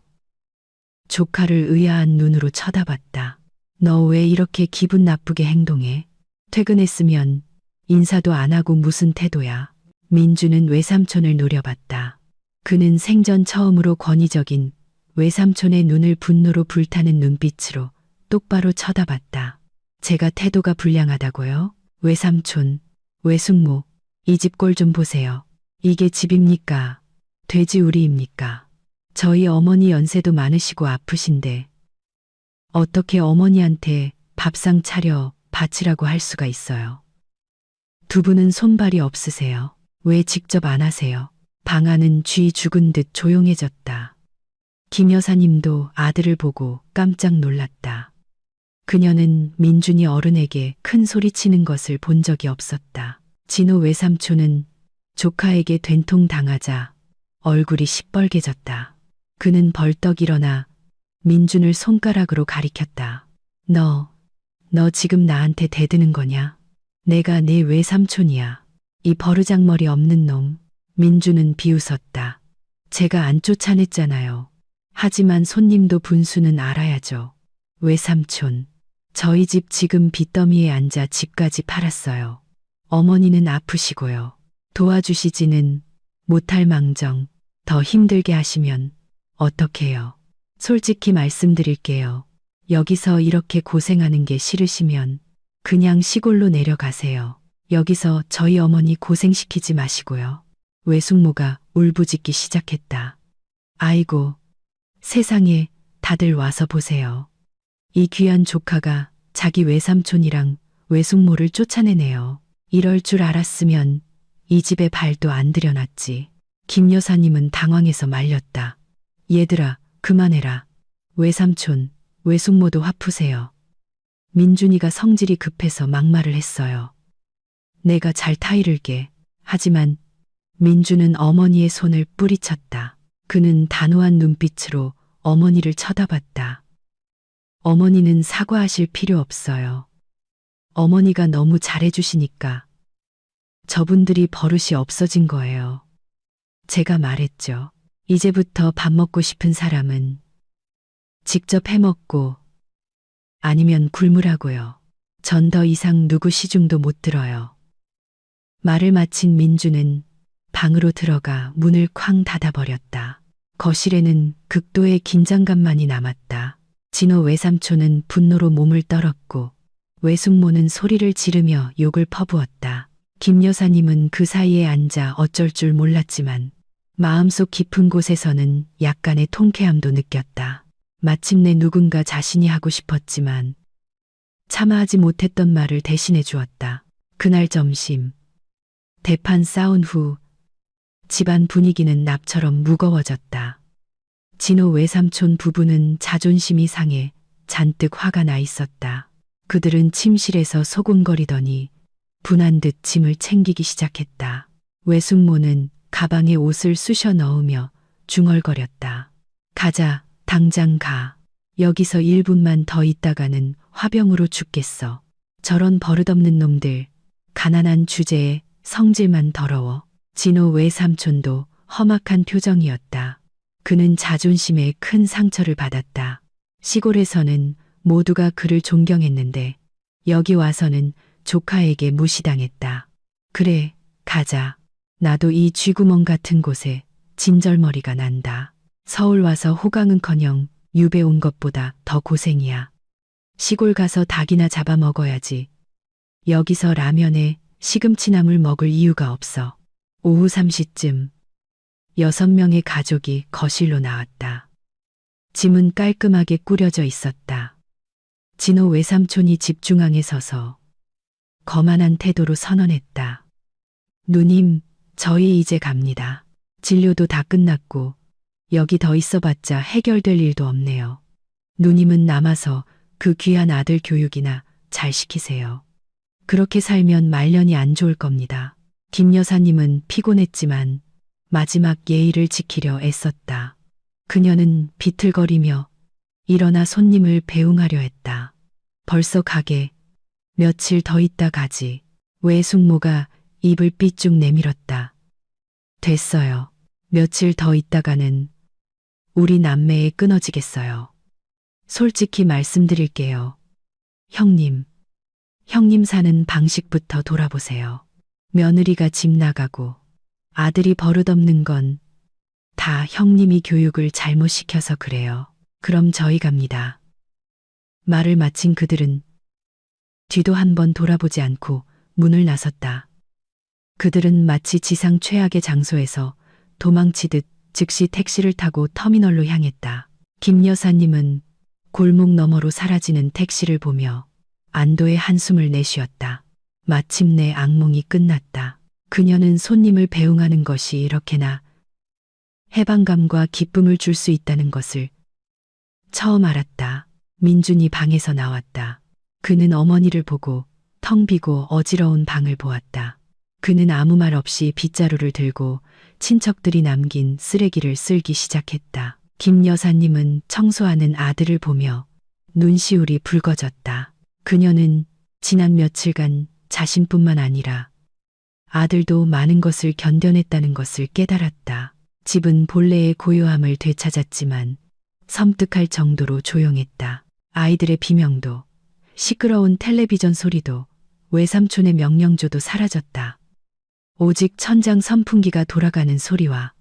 조카를 의아한 눈으로 쳐다봤다. 너 왜 이렇게 기분 나쁘게 행동해? 퇴근했으면 인사도 안 하고 무슨 태도야? 민주는 외삼촌을 노려봤다. 그는 생전 처음으로 권위적인 외삼촌의 눈을 분노로 불타는 눈빛으로 똑바로 쳐다봤다. 제가 태도가 불량하다고요? 외삼촌, 외숙모, 이 집 꼴 좀 보세요. 이게 집입니까? 돼지우리입니까? 저희 어머니 연세도 많으시고 아프신데 어떻게 어머니한테 밥상 차려 바치라고 할 수가 있어요? 두 분은 손발이 없으세요. 왜 직접 안 하세요? 방 안은 쥐 죽은 듯 조용해졌다. 김 여사님도 아들을 보고 깜짝 놀랐다. 그녀는 민준이 어른에게 큰 소리치는 것을 본 적이 없었다. 진호 외삼촌은 조카에게 된통 당하자 얼굴이 시뻘개졌다. 그는 벌떡 일어나 민준을 손가락으로 가리켰다. 너 지금 나한테 대드는 거냐? 내가 네 외삼촌이야. 이 버르장머리 없는 놈. 민준은 비웃었다. 제가 안 쫓아냈잖아요. 하지만 손님도 분수는 알아야죠. 외삼촌, 저희 집 지금 빚더미에 앉아 집까지 팔았어요. 어머니는 아프시고요. 도와주시지는 못할 망정 더 힘들게 하시면 어떡해요? 솔직히 말씀드릴게요. 여기서 이렇게 고생하는 게 싫으시면 그냥 시골로 내려가세요. 여기서 저희 어머니 고생시키지 마시고요. 외숙모가 울부짖기 시작했다. 아이고, 세상에 다들 와서 보세요. 이 귀한 조카가 자기 외삼촌이랑 외숙모를 쫓아내네요. 이럴 줄 알았으면 이 집에 발도 안 들여놨지. 김 여사님은 당황해서 말렸다. 얘들아, 그만해라. 외삼촌, 외숙모도 화푸세요. 민준이가 성질이 급해서 막말을 했어요. 내가 잘 타이를게. 하지만 민준은 어머니의 손을 뿌리쳤다. 그는 단호한 눈빛으로 어머니를 쳐다봤다. 어머니는 사과하실 필요 없어요. 어머니가 너무 잘해주시니까 저분들이 버릇이 없어진 거예요. 제가 말했죠. 이제부터 밥 먹고 싶은 사람은 직접 해먹고 아니면 굶으라고요. 전 더 이상 누구 시중도 못 들어요. 말을 마친 민주는 방으로 들어가 문을 쾅 닫아버렸다. 거실에는 극도의 긴장감만이 남았다. 진호 외삼촌은 분노로 몸을 떨었고 외숙모는 소리를 지르며 욕을 퍼부었다. 김 여사님은 그 사이에 앉아 어쩔 줄 몰랐지만 마음속 깊은 곳에서는 약간의 통쾌함도 느꼈다. 마침내 누군가 자신이 하고 싶었지만 참아하지 못했던 말을 대신해 주었다. 그날 점심, 대판 싸운 후 집안 분위기는 납처럼 무거워졌다. 진호 외삼촌 부부는 자존심이 상해 잔뜩 화가 나 있었다. 그들은 침실에서 소곤거리더니 분한 듯 짐을 챙기기 시작했다. 외숙모는 가방에 옷을 쑤셔 넣으며 중얼거렸다. 가자, 당장 가. 여기서 1분만 더 있다가는 화병으로 죽겠어. 저런 버릇없는 놈들, 가난한 주제에 성질만 더러워. 진호 외삼촌도 험악한 표정이었다. 그는 자존심에 큰 상처를 받았다. 시골에서는 모두가 그를 존경했는데 여기 와서는 조카에게 무시당했다. 그래, 가자. 나도 이 쥐구멍 같은 곳에 진절머리가 난다. 서울 와서 호강은커녕 유배 온 것보다 더 고생이야. 시골 가서 닭이나 잡아 먹어야지. 여기서 라면에 시금치나물 먹을 이유가 없어. 오후 3시쯤 6명의 가족이 거실로 나왔다. 짐은 깔끔하게 꾸려져 있었다. 진호 외삼촌이 집 중앙에 서서 거만한 태도로 선언했다. 누님, 저희 이제 갑니다. 진료도 다 끝났고 여기 더 있어봤자 해결될 일도 없네요. 누님은 남아서 그 귀한 아들 교육이나 잘 시키세요. 그렇게 살면 말년이 안 좋을 겁니다. 김 여사님은 피곤했지만 마지막 예의를 지키려 애썼다. 그녀는 비틀거리며 일어나 손님을 배웅하려 했다. 벌써 가게. 며칠 더 있다 가지. 외숙모가 입을 삐쭉 내밀었다. 됐어요. 며칠 더 있다가는 우리 남매에 끊어지겠어요. 솔직히 말씀드릴게요. 형님 사는 방식부터 돌아보세요. 며느리가 집 나가고 아들이 버릇없는 건 다 형님이 교육을 잘못 시켜서 그래요. 그럼 저희 갑니다. 말을 마친 그들은 뒤도 한번 돌아보지 않고 문을 나섰다. 그들은 마치 지상 최악의 장소에서 도망치듯 즉시 택시를 타고 터미널로 향했다. 김 여사님은 골목 너머로 사라지는 택시를 보며 안도의 한숨을 내쉬었다. 마침내 악몽이 끝났다. 그녀는 손님을 배웅하는 것이 이렇게나 해방감과 기쁨을 줄 수 있다는 것을 처음 알았다. 민준이 방에서 나왔다. 그는 어머니를 보고 텅 비고 어지러운 방을 보았다. 그는 아무 말 없이 빗자루를 들고 친척들이 남긴 쓰레기를 쓸기 시작했다. 김 여사님은 청소하는 아들을 보며 눈시울이 붉어졌다. 그녀는 지난 며칠간 자신뿐만 아니라 아들도 많은 것을 견뎌냈다는 것을 깨달았다. 집은 본래의 고요함을 되찾았지만 섬뜩할 정도로 조용했다. 아이들의 비명도 시끄러운 텔레비전 소리도 외삼촌의 명령조도 사라졌다. 오직 천장 선풍기가 돌아가는 소리와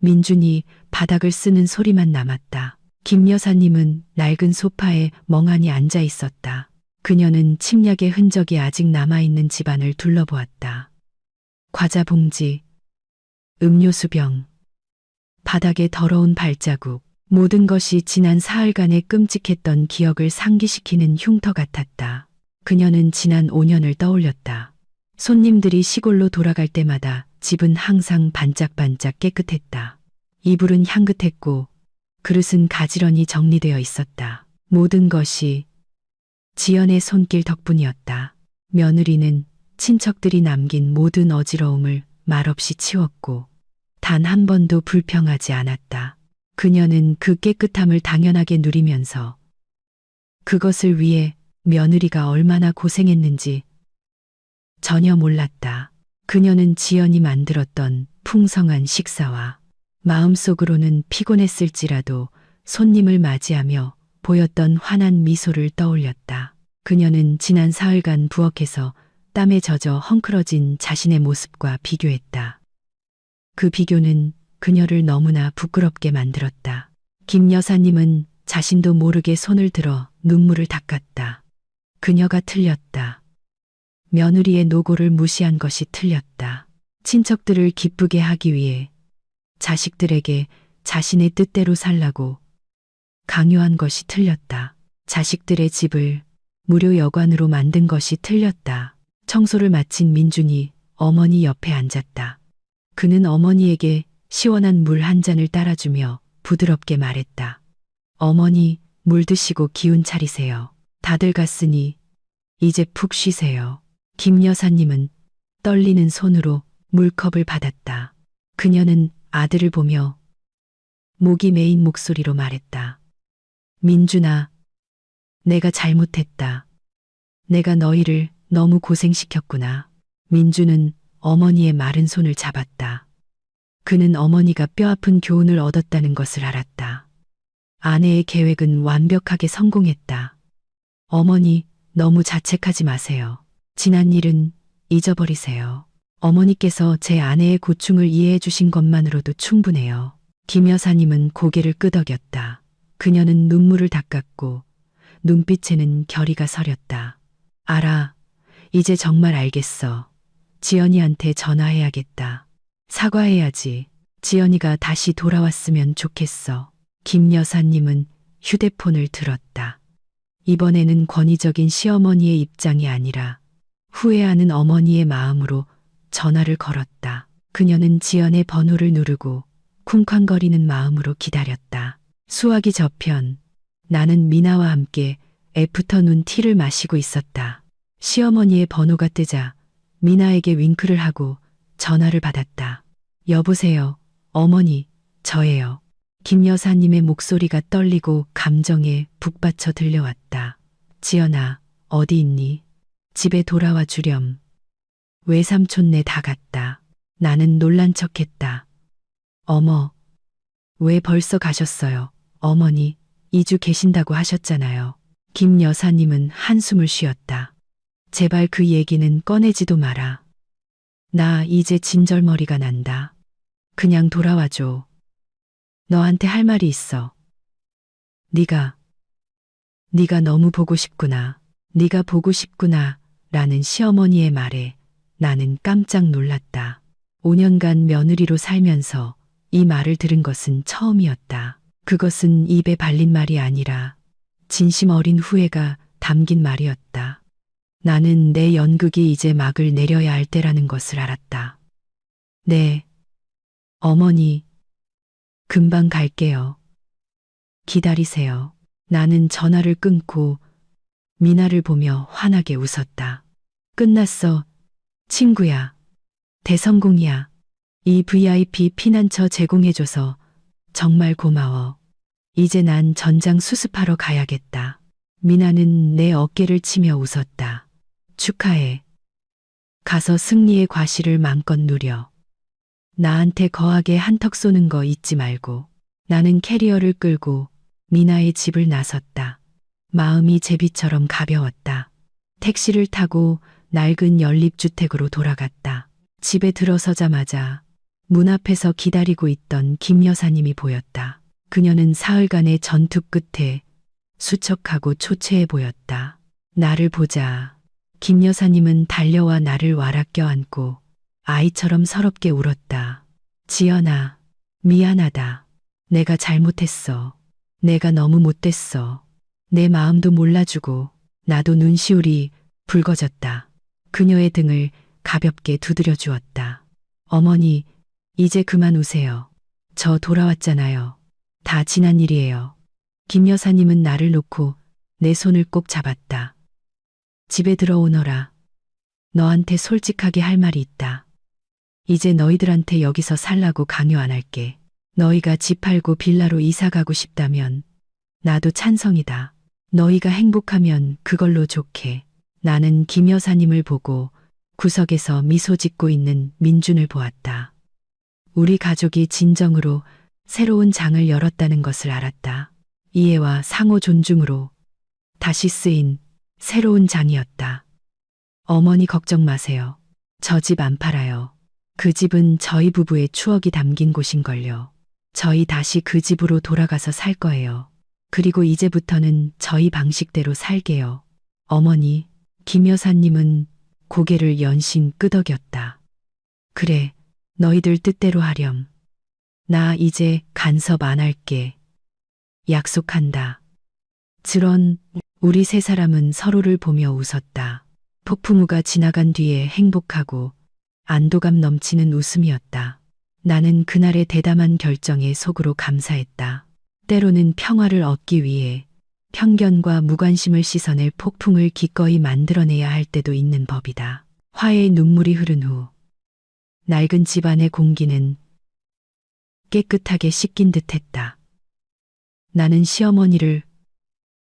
민준이 바닥을 쓰는 소리만 남았다. 김 여사님은 낡은 소파에 멍하니 앉아 있었다. 그녀는 침략의 흔적이 아직 남아있는 집안을 둘러보았다. 과자 봉지, 음료수병, 바닥에 더러운 발자국, 모든 것이 지난 사흘간의 끔찍했던 기억을 상기시키는 흉터 같았다. 그녀는 지난 5년을 떠올렸다. 손님들이 시골로 돌아갈 때마다 집은 항상 반짝반짝 깨끗했다. 이불은 향긋했고 그릇은 가지런히 정리되어 있었다. 모든 것이 지연의 손길 덕분이었다. 며느리는 친척들이 남긴 모든 어지러움을 말없이 치웠고 단 한 번도 불평하지 않았다. 그녀는 그 깨끗함을 당연하게 누리면서 그것을 위해 며느리가 얼마나 고생했는지 전혀 몰랐다. 그녀는 지연이 만들었던 풍성한 식사와 마음속으로는 피곤했을지라도 손님을 맞이하며 보였던 환한 미소를 떠올렸다. 그녀는 지난 사흘간 부엌에서 땀에 젖어 헝클어진 자신의 모습과 비교했다. 그 비교는 그녀를 너무나 부끄럽게 만들었다. 김 여사님은 자신도 모르게 손을 들어 눈물을 닦았다. 그녀가 틀렸다. 며느리의 노고를 무시한 것이 틀렸다. 친척들을 기쁘게 하기 위해 자식들에게 자신의 뜻대로 살라고 강요한 것이 틀렸다. 자식들의 집을 무료 여관으로 만든 것이 틀렸다. 청소를 마친 민준이 어머니 옆에 앉았다. 그는 어머니에게 시원한 물 한 잔을 따라주며 부드럽게 말했다. 어머니, 물 드시고 기운 차리세요. 다들 갔으니 이제 푹 쉬세요. 김 여사님은 떨리는 손으로 물컵을 받았다. 그녀는 아들을 보며 목이 메인 목소리로 말했다. 민준아, 내가 잘못했다. 내가 너희를 너무 고생시켰구나. 민준은 어머니의 마른 손을 잡았다. 그는 어머니가 뼈아픈 교훈을 얻었다는 것을 알았다. 아내의 계획은 완벽하게 성공했다. 어머니, 너무 자책하지 마세요. 지난 일은 잊어버리세요. 어머니께서 제 아내의 고충을 이해해 주신 것만으로도 충분해요. 김 여사님은 고개를 끄덕였다. 그녀는 눈물을 닦았고 눈빛에는 결의가 서렸다. 알아. 이제 정말 알겠어. 지연이한테 전화해야겠다. 사과해야지. 지연이가 다시 돌아왔으면 좋겠어. 김 여사님은 휴대폰을 들었다. 이번에는 권위적인 시어머니의 입장이 아니라 후회하는 어머니의 마음으로 전화를 걸었다. 그녀는 지연의 번호를 누르고 쿵쾅거리는 마음으로 기다렸다. 수화기 저편, 나는 미나와 함께 애프터눈 티를 마시고 있었다. 시어머니의 번호가 뜨자 미나에게 윙크를 하고 전화를 받았다. 여보세요, 어머니, 저예요. 김 여사님의 목소리가 떨리고 감정에 북받쳐 들려왔다. 지연아, 어디 있니? 집에 돌아와 주렴. 외삼촌네 다 갔다. 나는 놀란 척했다. 어머, 왜 벌써 가셨어요? 어머니, 2주 계신다고 하셨잖아요. 김 여사님은 한숨을 쉬었다. 제발 그 얘기는 꺼내지도 마라. 나 이제 진절머리가 난다. 그냥 돌아와줘. 너한테 할 말이 있어. 네가 너무 보고 싶구나. 네가 보고 싶구나. 라는 시어머니의 말에 나는 깜짝 놀랐다. 5년간 며느리로 살면서 이 말을 들은 것은 처음이었다. 그것은 입에 발린 말이 아니라 진심 어린 후회가 담긴 말이었다. 나는 내 연극이 이제 막을 내려야 할 때라는 것을 알았다. 네, 어머니, 금방 갈게요. 기다리세요. 나는 전화를 끊고 미나를 보며 환하게 웃었다. 끝났어, 친구야. 대성공이야. 이 VIP 피난처 제공해줘서 정말 고마워. 이제 난 전장 수습하러 가야겠다. 미나는 내 어깨를 치며 웃었다. 축하해. 가서 승리의 과실을 마음껏 누려. 나한테 거하게 한턱 쏘는 거 잊지 말고. 나는 캐리어를 끌고 미나의 집을 나섰다. 마음이 제비처럼 가벼웠다. 택시를 타고 낡은 연립주택으로 돌아갔다. 집에 들어서자마자 문 앞에서 기다리고 있던 김 여사님이 보였다. 그녀는 사흘간의 전투 끝에 수척하고 초췌해 보였다. 나를 보자 김 여사님은 달려와 나를 와락 껴안고 아이처럼 서럽게 울었다. 지연아, 미안하다. 내가 잘못했어. 내가 너무 못됐어. 내 마음도 몰라주고 나도 눈시울이 붉어졌다. 그녀의 등을 가볍게 두드려 주었다. 어머니, 이제 그만 우세요. 저 돌아왔잖아요. 다 지난 일이에요. 김 여사님은 나를 놓고 내 손을 꼭 잡았다. 집에 들어오너라. 너한테 솔직하게 할 말이 있다. 이제 너희들한테 여기서 살라고 강요 안 할게. 너희가 집 팔고 빌라로 이사 가고 싶다면 나도 찬성이다. 너희가 행복하면 그걸로 좋게. 나는 김 여사님을 보고 구석에서 미소 짓고 있는 민준을 보았다. 우리 가족이 진정으로 새로운 장을 열었다는 것을 알았다. 이해와 상호 존중으로 다시 쓰인 새로운 장이었다. 어머니 걱정 마세요. 저 집 안 팔아요. 그 집은 저희 부부의 추억이 담긴 곳인걸요. 저희 다시 그 집으로 돌아가서 살 거예요. 그리고 이제부터는 저희 방식대로 살게요. 어머니, 김 여사님은 고개를 연신 끄덕였다. 그래, 너희들 뜻대로 하렴. 나 이제 간섭 안 할게. 약속한다. 저런 우리 세 사람은 서로를 보며 웃었다. 폭풍우가 지나간 뒤에 행복하고 안도감 넘치는 웃음이었다. 나는 그날의 대담한 결정에 속으로 감사했다. 때로는 평화를 얻기 위해 편견과 무관심을 씻어낼 폭풍을 기꺼이 만들어내야 할 때도 있는 법이다. 화해의 눈물이 흐른 후 낡은 집안의 공기는 깨끗하게 씻긴 듯했다. 나는 시어머니를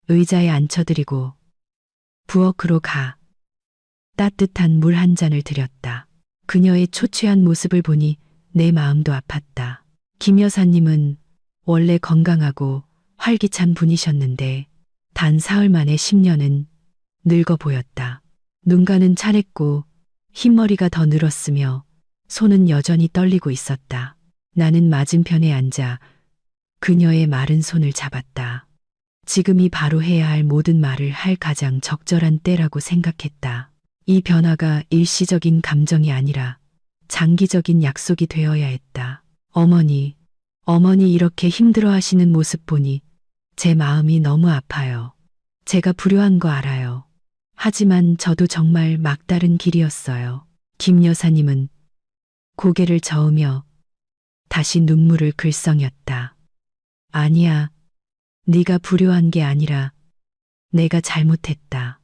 의자에 앉혀드리고 부엌으로 가 따뜻한 물 한 잔을 드렸다. 그녀의 초췌한 모습을 보니 내 마음도 아팠다. 김 여사님은 원래 건강하고 활기찬 분이셨는데 단 사흘 만에 10년은 늙어 보였다. 눈가는 차랬고 흰머리가 더 늘었으며 손은 여전히 떨리고 있었다. 나는 맞은편에 앉아 그녀의 마른 손을 잡았다. 지금이 바로 해야 할 모든 말을 할 가장 적절한 때라고 생각했다. 이 변화가 일시적인 감정이 아니라 장기적인 약속이 되어야 했다. 어머니 이렇게 힘들어 하시는 모습 보니 제 마음이 너무 아파요. 제가 불효한 거 알아요. 하지만 저도 정말 막다른 길이었어요. 김 여사님은 고개를 저으며 다시 눈물을 글썽였다. 아니야, 네가 불효한 게 아니라 내가 잘못했다.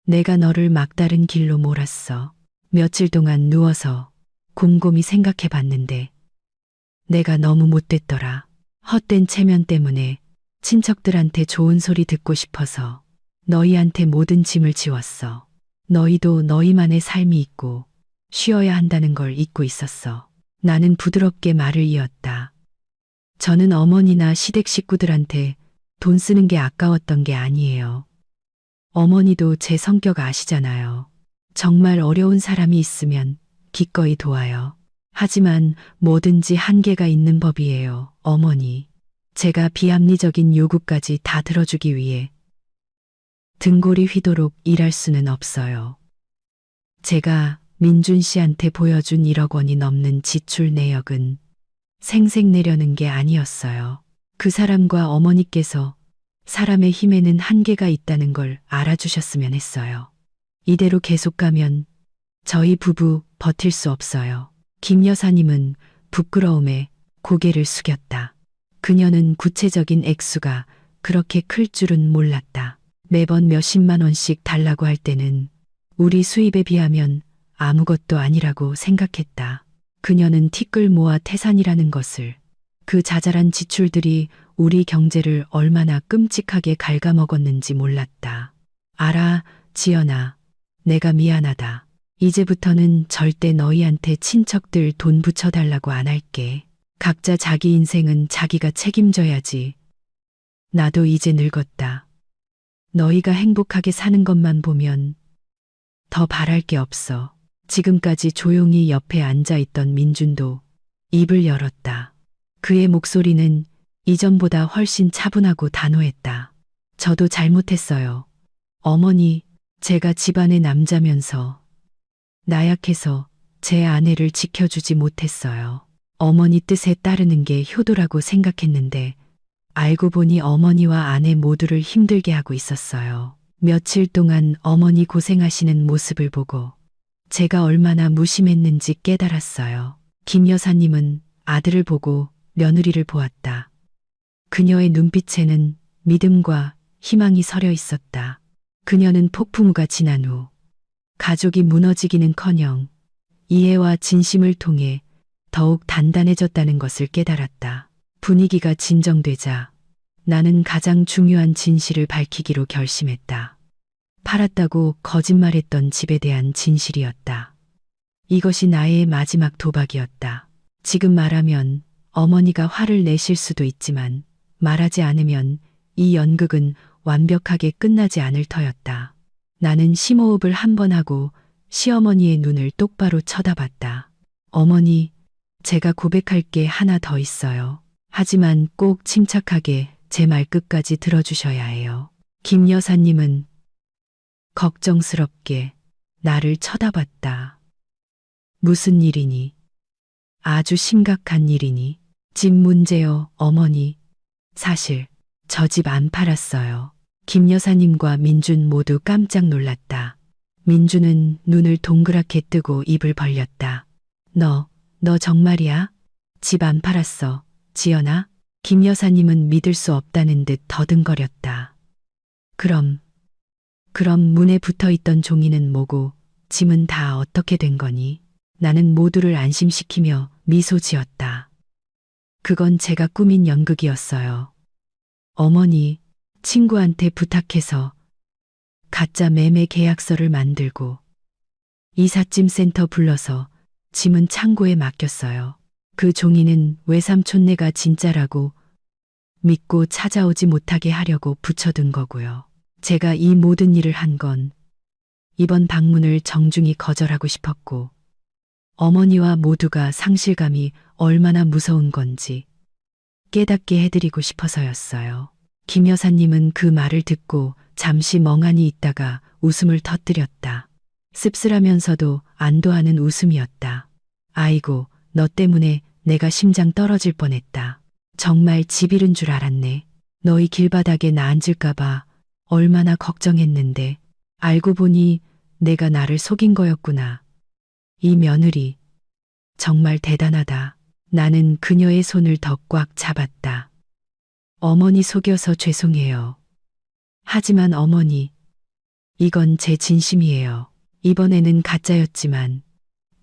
내가 너를 막다른 길로 몰았어. 며칠 동안 누워서 곰곰이 생각해 봤는데 내가 너무 못됐더라. 헛된 체면 때문에 친척들한테 좋은 소리 듣고 싶어서 너희한테 모든 짐을 지웠어. 너희도 너희만의 삶이 있고 쉬어야 한다는 걸 잊고 있었어. 나는 부드럽게 말을 이었다. 저는 어머니나 시댁 식구들한테 돈 쓰는 게 아까웠던 게 아니에요. 어머니도 제 성격 아시잖아요. 정말 어려운 사람이 있으면 기꺼이 도와요. 하지만 뭐든지 한계가 있는 법이에요, 어머니. 제가 비합리적인 요구까지 다 들어주기 위해 등골이 휘도록 일할 수는 없어요. 제가 민준 씨한테 보여준 1억 원이 넘는 지출 내역은 생색내려는 게 아니었어요. 그 사람과 어머니께서 사람의 힘에는 한계가 있다는 걸 알아주셨으면 했어요. 이대로 계속 가면 저희 부부 버틸 수 없어요. 김 여사님은 부끄러움에 고개를 숙였다. 그녀는 구체적인 액수가 그렇게 클 줄은 몰랐다. 매번 몇십만 원씩 달라고 할 때는 우리 수입에 비하면 아무것도 아니라고 생각했다. 그녀는 티끌 모아 태산이라는 것을, 그 자잘한 지출들이 우리 경제를 얼마나 끔찍하게 갉아먹었는지 몰랐다. 알아, 지연아. 내가 미안하다. 이제부터는 절대 너희한테 친척들 돈 붙여달라고 안 할게. 각자 자기 인생은 자기가 책임져야지. 나도 이제 늙었다. 너희가 행복하게 사는 것만 보면 더 바랄 게 없어. 지금까지 조용히 옆에 앉아있던 민준도 입을 열었다. 그의 목소리는 이전보다 훨씬 차분하고 단호했다. 저도 잘못했어요. 어머니, 제가 집안의 남자면서 나약해서 제 아내를 지켜주지 못했어요. 어머니 뜻에 따르는 게 효도라고 생각했는데 알고 보니 어머니와 아내 모두를 힘들게 하고 있었어요. 며칠 동안 어머니 고생하시는 모습을 보고 제가 얼마나 무심했는지 깨달았어요. 김 여사님은 아들을 보고 며느리를 보았다. 그녀의 눈빛에는 믿음과 희망이 서려 있었다. 그녀는 폭풍우가 지난 후 가족이 무너지기는커녕 이해와 진심을 통해 더욱 단단해졌다는 것을 깨달았다. 분위기가 진정되자 나는 가장 중요한 진실을 밝히기로 결심했다. 팔았다고 거짓말했던 집에 대한 진실이었다. 이것이 나의 마지막 도박이었다. 지금 말하면 어머니가 화를 내실 수도 있지만 말하지 않으면 이 연극은 완벽하게 끝나지 않을 터였다. 나는 심호흡을 한 번 하고 시어머니의 눈을 똑바로 쳐다봤다. 어머니, 제가 고백할 게 하나 더 있어요. 하지만 꼭 침착하게 제 말 끝까지 들어주셔야 해요. 김 여사님은 걱정스럽게 나를 쳐다봤다. 무슨 일이니? 아주 심각한 일이니? 집 문제요, 어머니. 사실 저 집 안 팔았어요. 김 여사님과 민준 모두 깜짝 놀랐다. 민준은 눈을 동그랗게 뜨고 입을 벌렸다. 너 정말이야? 집 안 팔았어, 지연아? 김 여사님은 믿을 수 없다는 듯 더듬거렸다. 그럼 문에 붙어있던 종이는 뭐고 짐은 다 어떻게 된 거니? 나는 모두를 안심시키며 미소 지었다. 그건 제가 꾸민 연극이었어요. 어머니, 친구한테 부탁해서 가짜 매매 계약서를 만들고 이삿짐 센터 불러서 짐은 창고에 맡겼어요. 그 종이는 외삼촌네가 진짜라고 믿고 찾아오지 못하게 하려고 붙여둔 거고요. 제가 이 모든 일을 한 건 이번 방문을 정중히 거절하고 싶었고 어머니와 모두가 상실감이 얼마나 무서운 건지 깨닫게 해드리고 싶어서였어요. 김 여사님은 그 말을 듣고 잠시 멍하니 있다가 웃음을 터뜨렸다. 씁쓸하면서도 안도하는 웃음이었다. 아이고, 너 때문에 내가 심장 떨어질 뻔했다. 정말 집 잃은 줄 알았네. 너희 길바닥에 나 앉을까봐 얼마나 걱정했는데 알고 보니 내가 나를 속인 거였구나. 이 며느리 정말 대단하다. 나는 그녀의 손을 더 꽉 잡았다. 어머니 속여서 죄송해요. 하지만 어머니, 이건 제 진심이에요. 이번에는 가짜였지만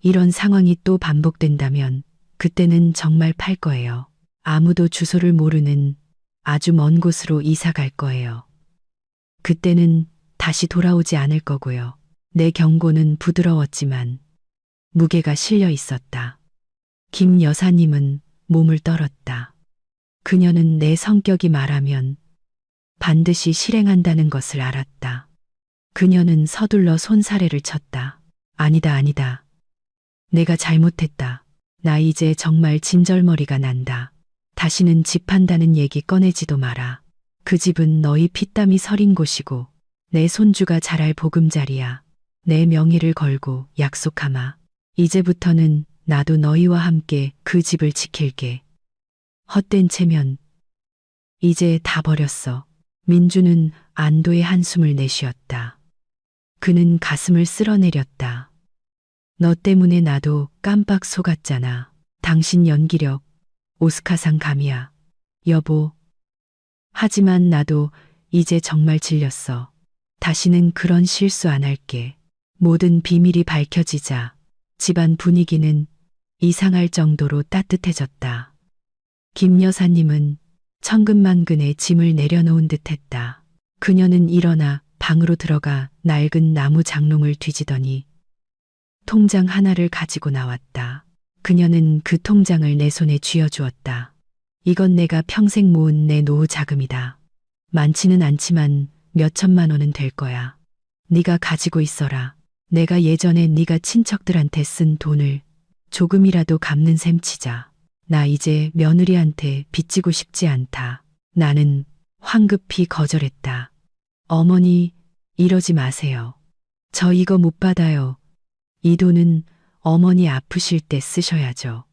이런 상황이 또 반복된다면 그때는 정말 팔 거예요. 아무도 주소를 모르는 아주 먼 곳으로 이사 갈 거예요. 그때는 다시 돌아오지 않을 거고요. 내 경고는 부드러웠지만 무게가 실려 있었다. 김 여사님은 몸을 떨었다. 그녀는 내 성격이 말하면 반드시 실행한다는 것을 알았다. 그녀는 서둘러 손사래를 쳤다. 아니다, 아니다. 내가 잘못했다. 나 이제 정말 진절머리가 난다. 다시는 집 한다는 얘기 꺼내지도 마라. 그 집은 너희 피땀이 서린 곳이고 내 손주가 자랄 보금자리야. 내 명예를 걸고 약속하마. 이제부터는 나도 너희와 함께 그 집을 지킬게. 헛된 체면 이제 다 버렸어. 민주는 안도의 한숨을 내쉬었다. 그는 가슴을 쓸어내렸다. 너 때문에 나도 깜빡 속았잖아. 당신 연기력 오스카상 감이야. 여보. 하지만 나도 이제 정말 질렸어. 다시는 그런 실수 안 할게. 모든 비밀이 밝혀지자 집안 분위기는 이상할 정도로 따뜻해졌다. 김 여사님은 천근만근의 짐을 내려놓은 듯했다. 그녀는 일어나 방으로 들어가 낡은 나무 장롱을 뒤지더니 통장 하나를 가지고 나왔다. 그녀는 그 통장을 내 손에 쥐어주었다. 이건 내가 평생 모은 내 노후 자금이다. 많지는 않지만 몇 천만 원은 될 거야. 네가 가지고 있어라. 내가 예전에 네가 친척들한테 쓴 돈을 조금이라도 갚는 셈 치자. 나 이제 며느리한테 빚지고 싶지 않다. 나는 황급히 거절했다. 어머니, 이러지 마세요. 저 이거 못 받아요. 이 돈은 어머니 아프실 때 쓰셔야죠.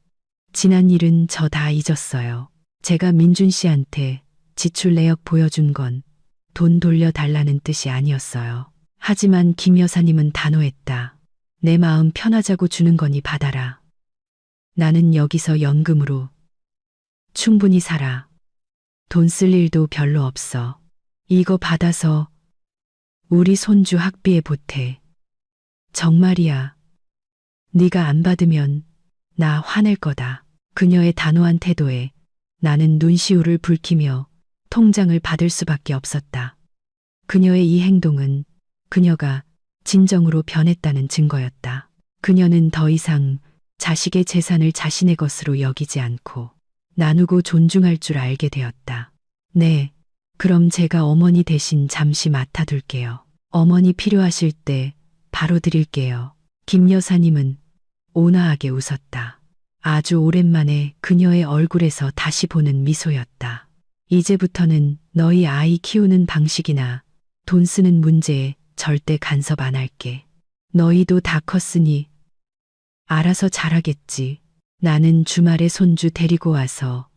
지난 일은 저 다 잊었어요. 제가 민준 씨한테 지출 내역 보여준 건 돈 돌려달라는 뜻이 아니었어요. 하지만 김 여사님은 단호했다. 내 마음 편하자고 주는 거니 받아라. 나는 여기서 연금으로 충분히 살아. 돈 쓸 일도 별로 없어. 이거 받아서 우리 손주 학비에 보태. 정말이야. 네가 안 받으면 나 화낼 거다. 그녀의 단호한 태도에 나는 눈시울을 붉히며 통장을 받을 수밖에 없었다. 그녀의 이 행동은 그녀가 진정으로 변했다는 증거였다. 그녀는 더 이상 자식의 재산을 자신의 것으로 여기지 않고 나누고 존중할 줄 알게 되었다. 네, 그럼 제가 어머니 대신 잠시 맡아둘게요. 어머니 필요하실 때 바로 드릴게요. 김 여사님은 온화하게 웃었다. 아주 오랜만에 그녀의 얼굴에서 다시 보는 미소였다. 이제부터는 너희 아이 키우는 방식이나 돈 쓰는 문제에 절대 간섭 안 할게. 너희도 다 컸으니 알아서 잘하겠지. 나는 주말에 손주 데리고 와서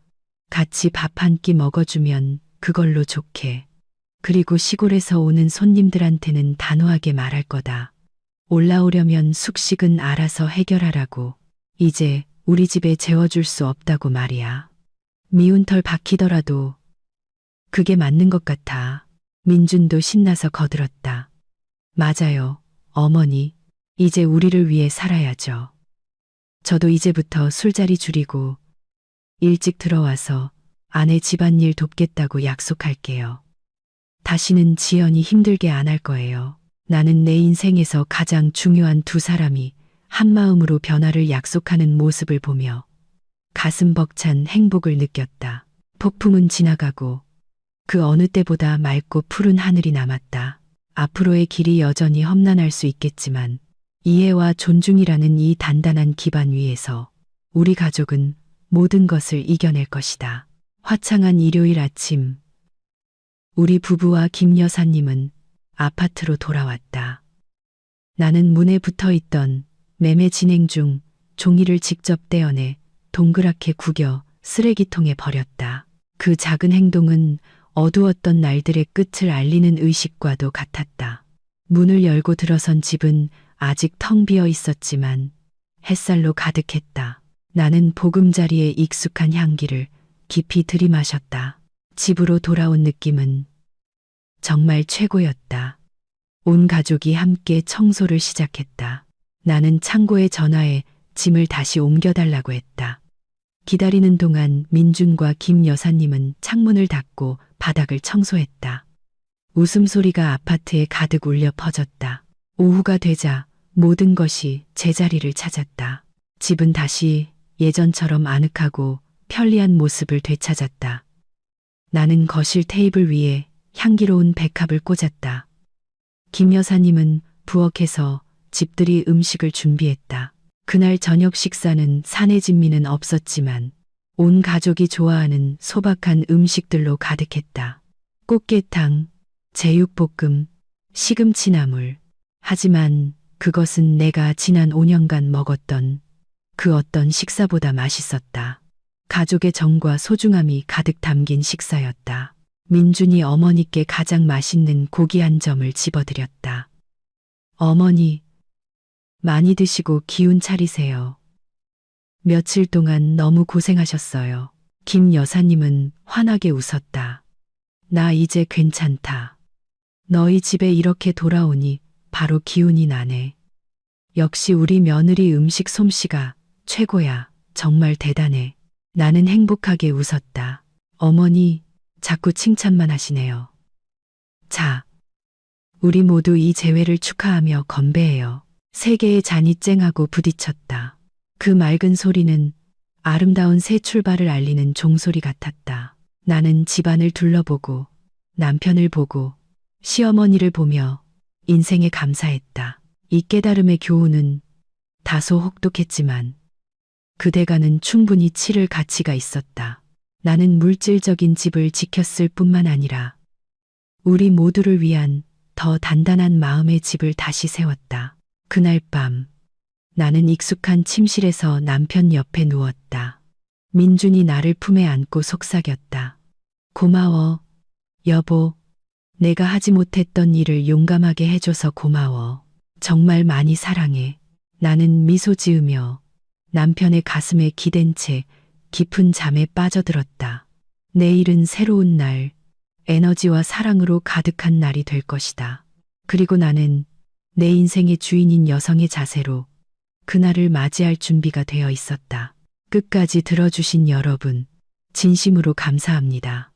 같이 밥 한 끼 먹어주면 그걸로 좋게. 그리고 시골에서 오는 손님들한테는 단호하게 말할 거다. 올라오려면 숙식은 알아서 해결하라고. 이제 우리 집에 재워줄 수 없다고 말이야. 미운 털 박히더라도 그게 맞는 것 같아. 민준도 신나서 거들었다. 맞아요, 어머니. 이제 우리를 위해 살아야죠. 저도 이제부터 술자리 줄이고 일찍 들어와서 아내 집안일 돕겠다고 약속할게요. 다시는 지연이 힘들게 안 할 거예요. 나는 내 인생에서 가장 중요한 두 사람이 한마음으로 변화를 약속하는 모습을 보며 가슴 벅찬 행복을 느꼈다. 폭풍은 지나가고 그 어느 때보다 맑고 푸른 하늘이 남았다. 앞으로의 길이 여전히 험난할 수 있겠지만 이해와 존중이라는 이 단단한 기반 위에서 우리 가족은 모든 것을 이겨낼 것이다. 화창한 일요일 아침, 우리 부부와 김 여사님은 아파트로 돌아왔다. 나는 문에 붙어 있던 매매 진행 중 종이를 직접 떼어내 동그랗게 구겨 쓰레기통에 버렸다. 그 작은 행동은 어두웠던 날들의 끝을 알리는 의식과도 같았다. 문을 열고 들어선 집은 아직 텅 비어 있었지만 햇살로 가득했다. 나는 보금자리의 익숙한 향기를 깊이 들이마셨다. 집으로 돌아온 느낌은 정말 최고였다. 온 가족이 함께 청소를 시작했다. 나는 창고에 전화해 짐을 다시 옮겨달라고 했다. 기다리는 동안 민준과 김 여사님은 창문을 닫고 바닥을 청소했다. 웃음소리가 아파트에 가득 울려 퍼졌다. 오후가 되자 모든 것이 제자리를 찾았다. 집은 다시 예전처럼 아늑하고 편리한 모습을 되찾았다. 나는 거실 테이블 위에 향기로운 백합을 꽂았다. 김 여사님은 부엌에서 집들이 음식을 준비했다. 그날 저녁 식사는 사내 진미는 없었지만 온 가족이 좋아하는 소박한 음식들로 가득했다. 꽃게탕, 제육볶음, 시금치나물. 하지만 그것은 내가 지난 5년간 먹었던 그 어떤 식사보다 맛있었다. 가족의 정과 소중함이 가득 담긴 식사였다. 민준이 어머니께 가장 맛있는 고기 한 점을 집어드렸다. 어머니, 많이 드시고 기운 차리세요. 며칠 동안 너무 고생하셨어요. 김 여사님은 환하게 웃었다. 나 이제 괜찮다. 너희 집에 이렇게 돌아오니 바로 기운이 나네. 역시 우리 며느리 음식 솜씨가 최고야. 정말 대단해. 나는 행복하게 웃었다. 어머니, 자꾸 칭찬만 하시네요. 자, 우리 모두 이 재회를 축하하며 건배해요. 세 개의 잔이 쨍하고 부딪혔다. 그 맑은 소리는 아름다운 새 출발을 알리는 종소리 같았다. 나는 집안을 둘러보고 남편을 보고 시어머니를 보며 인생에 감사했다. 이 깨달음의 교훈은 다소 혹독했지만 그대가는 충분히 치를 가치가 있었다. 나는 물질적인 집을 지켰을 뿐만 아니라 우리 모두를 위한 더 단단한 마음의 집을 다시 세웠다. 그날 밤 나는 익숙한 침실에서 남편 옆에 누웠다. 민준이 나를 품에 안고 속삭였다. 고마워, 여보. 내가 하지 못했던 일을 용감하게 해줘서 고마워. 정말 많이 사랑해. 나는 미소 지으며 남편의 가슴에 기댄 채 깊은 잠에 빠져들었다. 내일은 새로운 날, 에너지와 사랑으로 가득한 날이 될 것이다. 그리고 나는 내 인생의 주인인 여성의 자세로 그날을 맞이할 준비가 되어 있었다. 끝까지 들어주신 여러분, 진심으로 감사합니다.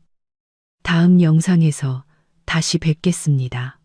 다음 영상에서 다시 뵙겠습니다.